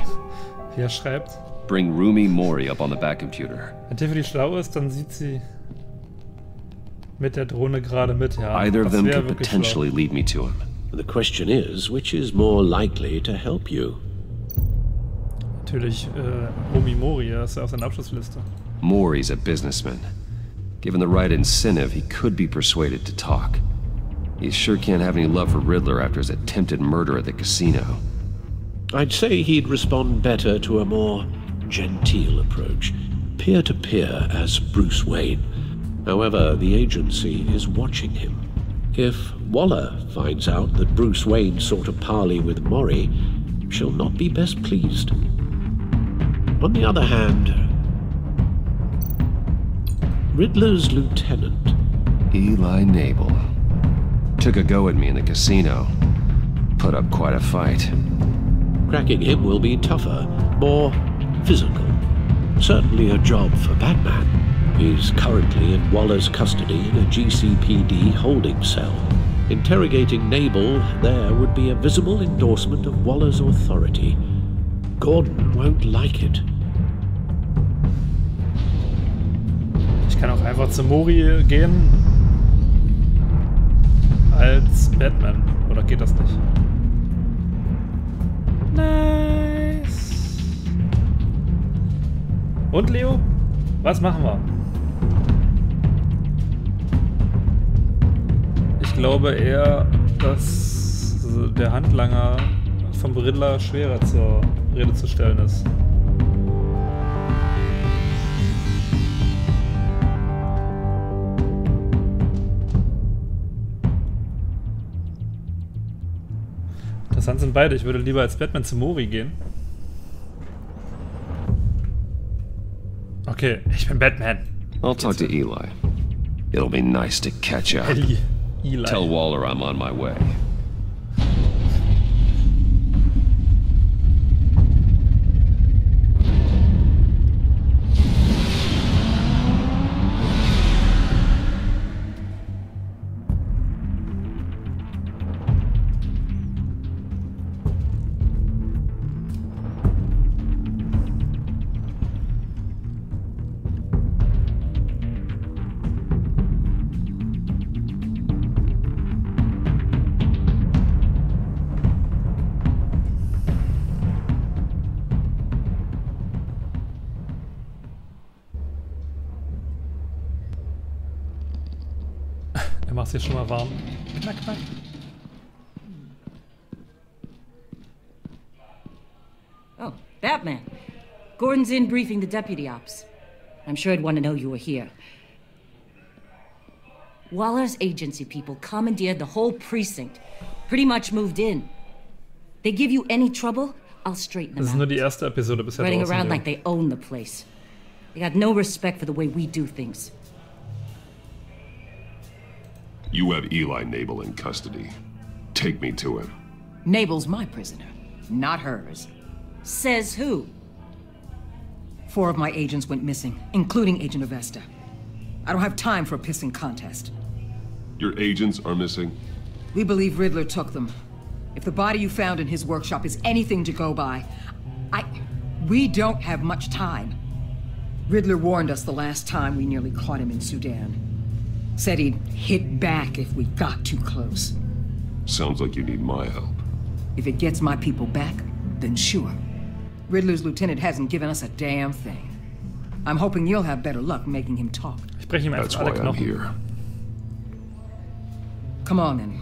Wie schreibt. Bring Rumi Maury up on the back computer. Wenn Tiffany schlau ist, dann sieht sie mit der Drohne gerade mit, ja. Either of them could potentially lead me to him. The question is, which is more likely to help you? Natürlich Rumi Maury, er ist ja auf seiner Abschlussliste. Maury's a businessman. Given the right incentive, he could be persuaded to talk. He sure can't have any love for Riddler after his attempted murder at the casino. I'd say he'd respond better to a more genteel approach, peer-to-peer as Bruce Wayne. However, the agency is watching him. If Waller finds out that Bruce Wayne sought a parley with Maury, she'll not be best pleased. On the other hand, Riddler's lieutenant, Eli Nabel, took a go at me in the casino. Put up quite a fight. Cracking him will be tougher, more physical. Certainly a job for Batman. He's currently in Waller's custody in a GCPD holding cell. Interrogating Nabel there would be a visible endorsement of Waller's authority. Gordon won't like it. Ich kann auch einfach zu Maury gehen als Batman. Oder geht das nicht? Nice. Und Leo? Was machen wir? Ich glaube eher, dass der Handlanger vom Riddler schwerer zur Rede zu stellen ist. Interessant sind beide. Ich würde lieber als Batman zu Maury gehen. Okay, ich bin Batman. I'll talk to Eli. It'll be nice to catch up. Eli. Tell Waller I'm on my way. Er macht sich schon mal warm. Knack, knack. Oh, Batman. Gordon's in briefing the deputy ops. I'm sure he'd want to know you were here. Waller's agency people commandeered the whole precinct. Pretty much moved in. They give you any trouble, I'll straighten them out. Das ist nur die erste Episode bisher. Running around like they own the place. They got no respect for the way we do things. You have Eli Nabel in custody. Take me to him. Nabel's my prisoner, not hers. Says who? 4 of my agents went missing, including Agent Avesta. I don't have time for a pissing contest. Your agents are missing? We believe Riddler took them. If the body you found in his workshop is anything to go by, we don't have much time. Riddler warned us the last time we nearly caught him in Sudan. Said he'd hit back if we got too close. Sounds like you need my help. If it gets my people back, then sure. Riddler's lieutenant hasn't given us a damn thing. I'm hoping you'll have better luck making him talk. Ich breche ihm That's einfach alle why I'm Knochen. here. Come on, then.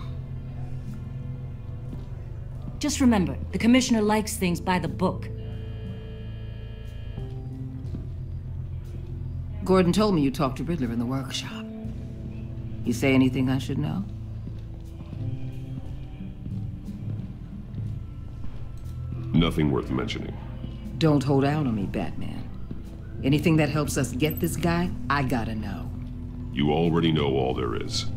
Just remember, the commissioner likes things by the book. Gordon told me you talked to Riddler in the workshop. You say anything I should know? Nothing worth mentioning. Don't hold out on me, Batman. Anything that helps us get this guy, I gotta know. You already know all there is.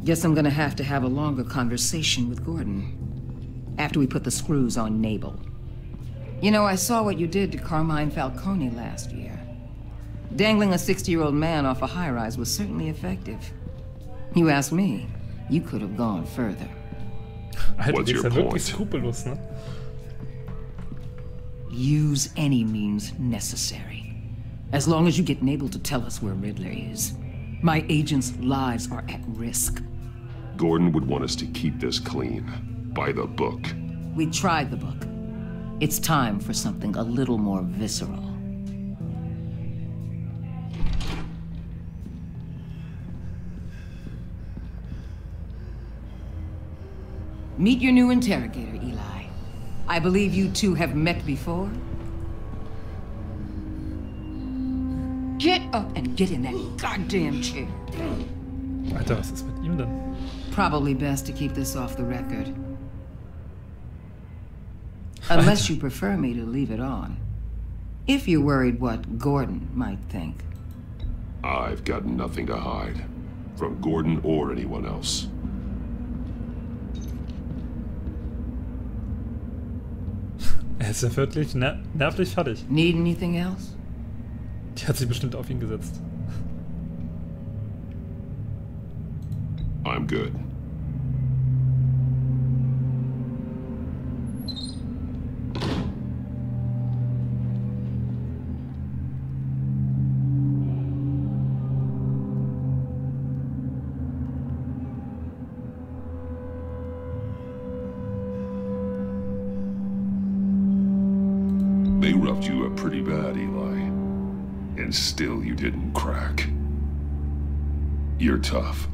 Guess I'm gonna have to have a longer conversation with Gordon. After we put the screws on Nabel. You know, I saw what you did to Carmine Falcone last year. Dangling a 60-year-old man off a high-rise was certainly effective. You ask me, you could have gone further. What's your point? Skrupellos, ne? Use any means necessary. As long as you get Nabel to tell us where Riddler is. My agents' lives are at risk. Gordon would want us to keep this clean. By the book. We tried the book. It's time for something a little more visceral. Meet your new interrogator, Eli. I believe you two have met before. Get up and get in that goddamn chair. Alter, was ist mit ihm denn? Probably best to keep this off the record. Unless you prefer me to leave it on. If you're worried what Gordon might think. I've got nothing to hide. From Gordon or anyone else. Er ist ja wirklich nervlich fertig. Need anything else? Die hat sich bestimmt auf ihn gesetzt. I'm good. They roughed you up pretty bad, Eli. And still you didn't crack. You're tough.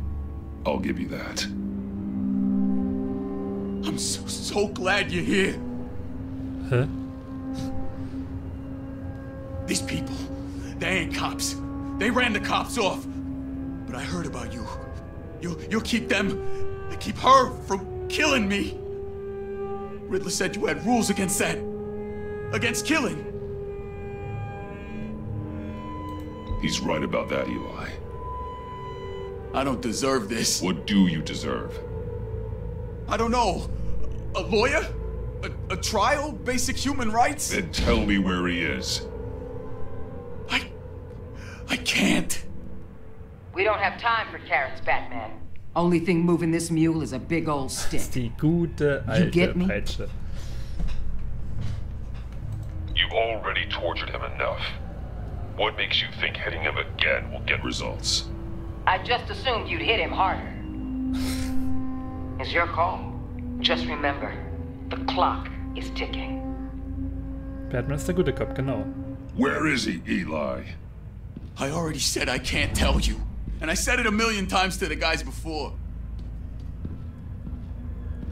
I'll give you that. I'm so glad you're here. Huh? These people, they ain't cops. They ran the cops off. But I heard about you. You'll keep them, keep her from killing me. Riddler said you had rules against that. Against killing. He's right about that, Eli. I don't deserve this. What do you deserve? I don't know. A lawyer? A trial? Basic human rights? Then tell me where he is. I can't. We don't have time for carrots, Batman. Only thing moving this mule is a big old stick. Die gute alte Peitsche. You've already tortured him enough. What makes you think hitting him again will get results? I just assumed you'd hit him harder. It's your call. Just remember, the clock is ticking. Batman ist der gute Cop, genau. Where is he, Eli? I already said I can't tell you. And I said it 1,000,000 times to the guys before.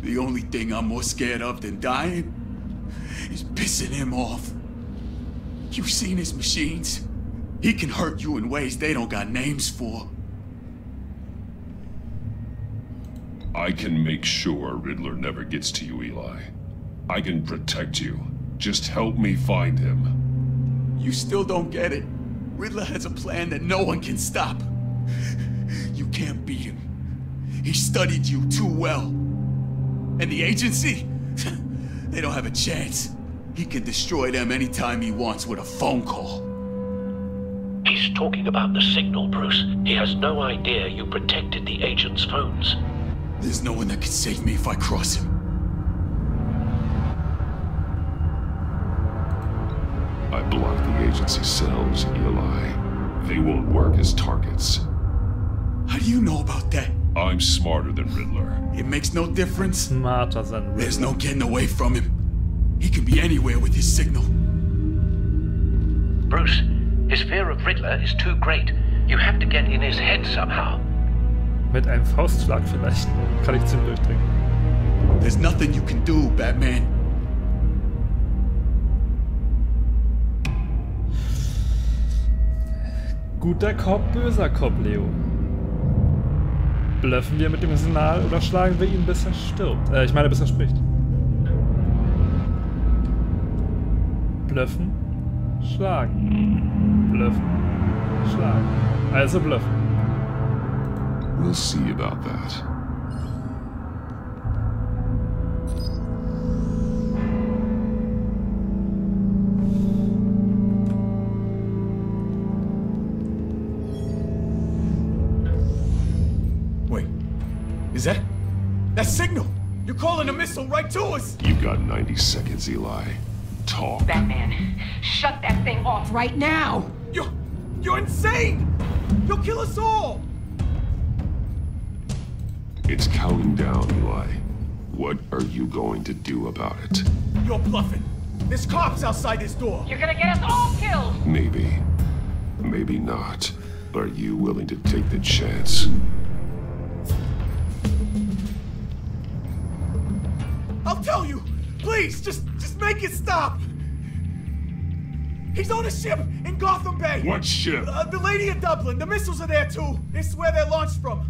The only thing I'm more scared of than dying is pissing him off. You've seen his machines. He can hurt you in ways they don't got names for. I can make sure Riddler never gets to you, Eli. I can protect you. Just help me find him. You still don't get it. Riddler has a plan that no one can stop. You can't beat him. He studied you too well. And the agency? They don't have a chance. He can destroy them anytime he wants with a phone call. He's talking about the signal, Bruce. He has no idea you protected the agent's phones. There's no one that can save me if I cross him. I blocked the agency's cells, Eli. They won't work as targets. How do you know about that? I'm smarter than Riddler. It makes no difference. Smarter than Riddler. There's no getting away from him. He can be anywhere with his signal. Bruce, his fear of Riddler is too great. You have to get in his head somehow. Mit einem Faustschlag vielleicht kann ich es ihm durchdringen. There's nothing you can do, Batman. Guter Cop, böser Cop, Leo. Bluffen wir mit dem Signal oder schlagen wir ihn, bis er stirbt? Ich meine, bis er spricht. Bluffen, schlagen. Bluffen, schlagen. Also bluffen. We'll see about that. Wait, is that signal? You're calling a missile right to us! You've got 90 seconds, Eli. Talk. Batman, shut that thing off right now! You're insane! You'll kill us all! It's counting down, Eli. What are you going to do about it? You're bluffing. There's cops outside this door. You're gonna get us all killed! Maybe. Maybe not. Are you willing to take the chance? I'll tell you! Please, just make it stop! He's on a ship in Gotham Bay! What ship? The Lady of Dublin. The missiles are there too. It's where they're launched from.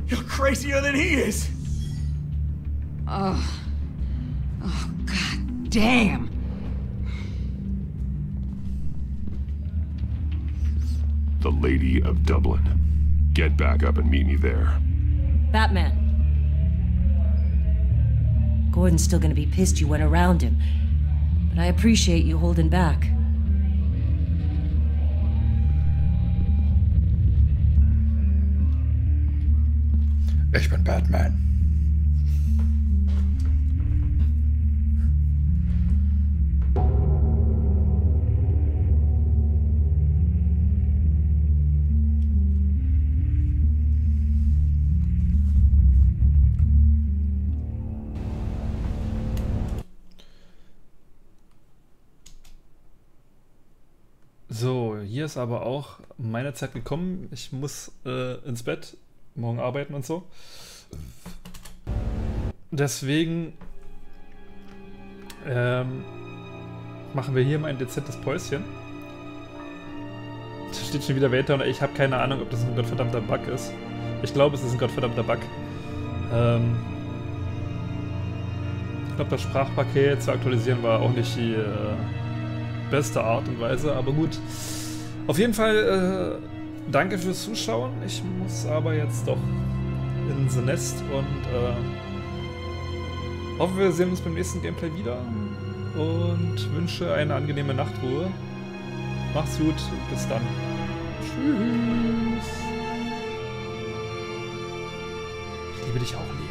You're crazier than he is! Oh, god damn! The Lady of Dublin. Get back up and meet me there. Batman. Gordon's still gonna be pissed you went around him, but I appreciate you holding back. Ich bin Batman. So, hier ist aber auch meine Zeit gekommen. Ich muss ins Bett, morgen arbeiten und so. Deswegen machen wir hier mal ein dezentes Päuschen. Da steht schon wieder weiter und ich habe keine Ahnung, ob das ein gottverdammter Bug ist. Ich glaube, es ist ein gottverdammter Bug. Ich glaube, das Sprachpaket zu aktualisieren war auch nicht die beste Art und Weise, aber gut. Auf jeden Fall danke fürs Zuschauen. Ich muss aber jetzt doch ins Nest und hoffe, wir sehen uns beim nächsten Gameplay wieder und wünsche eine angenehme Nachtruhe. Macht's gut, bis dann. Tschüss. Ich liebe dich auch, Leo.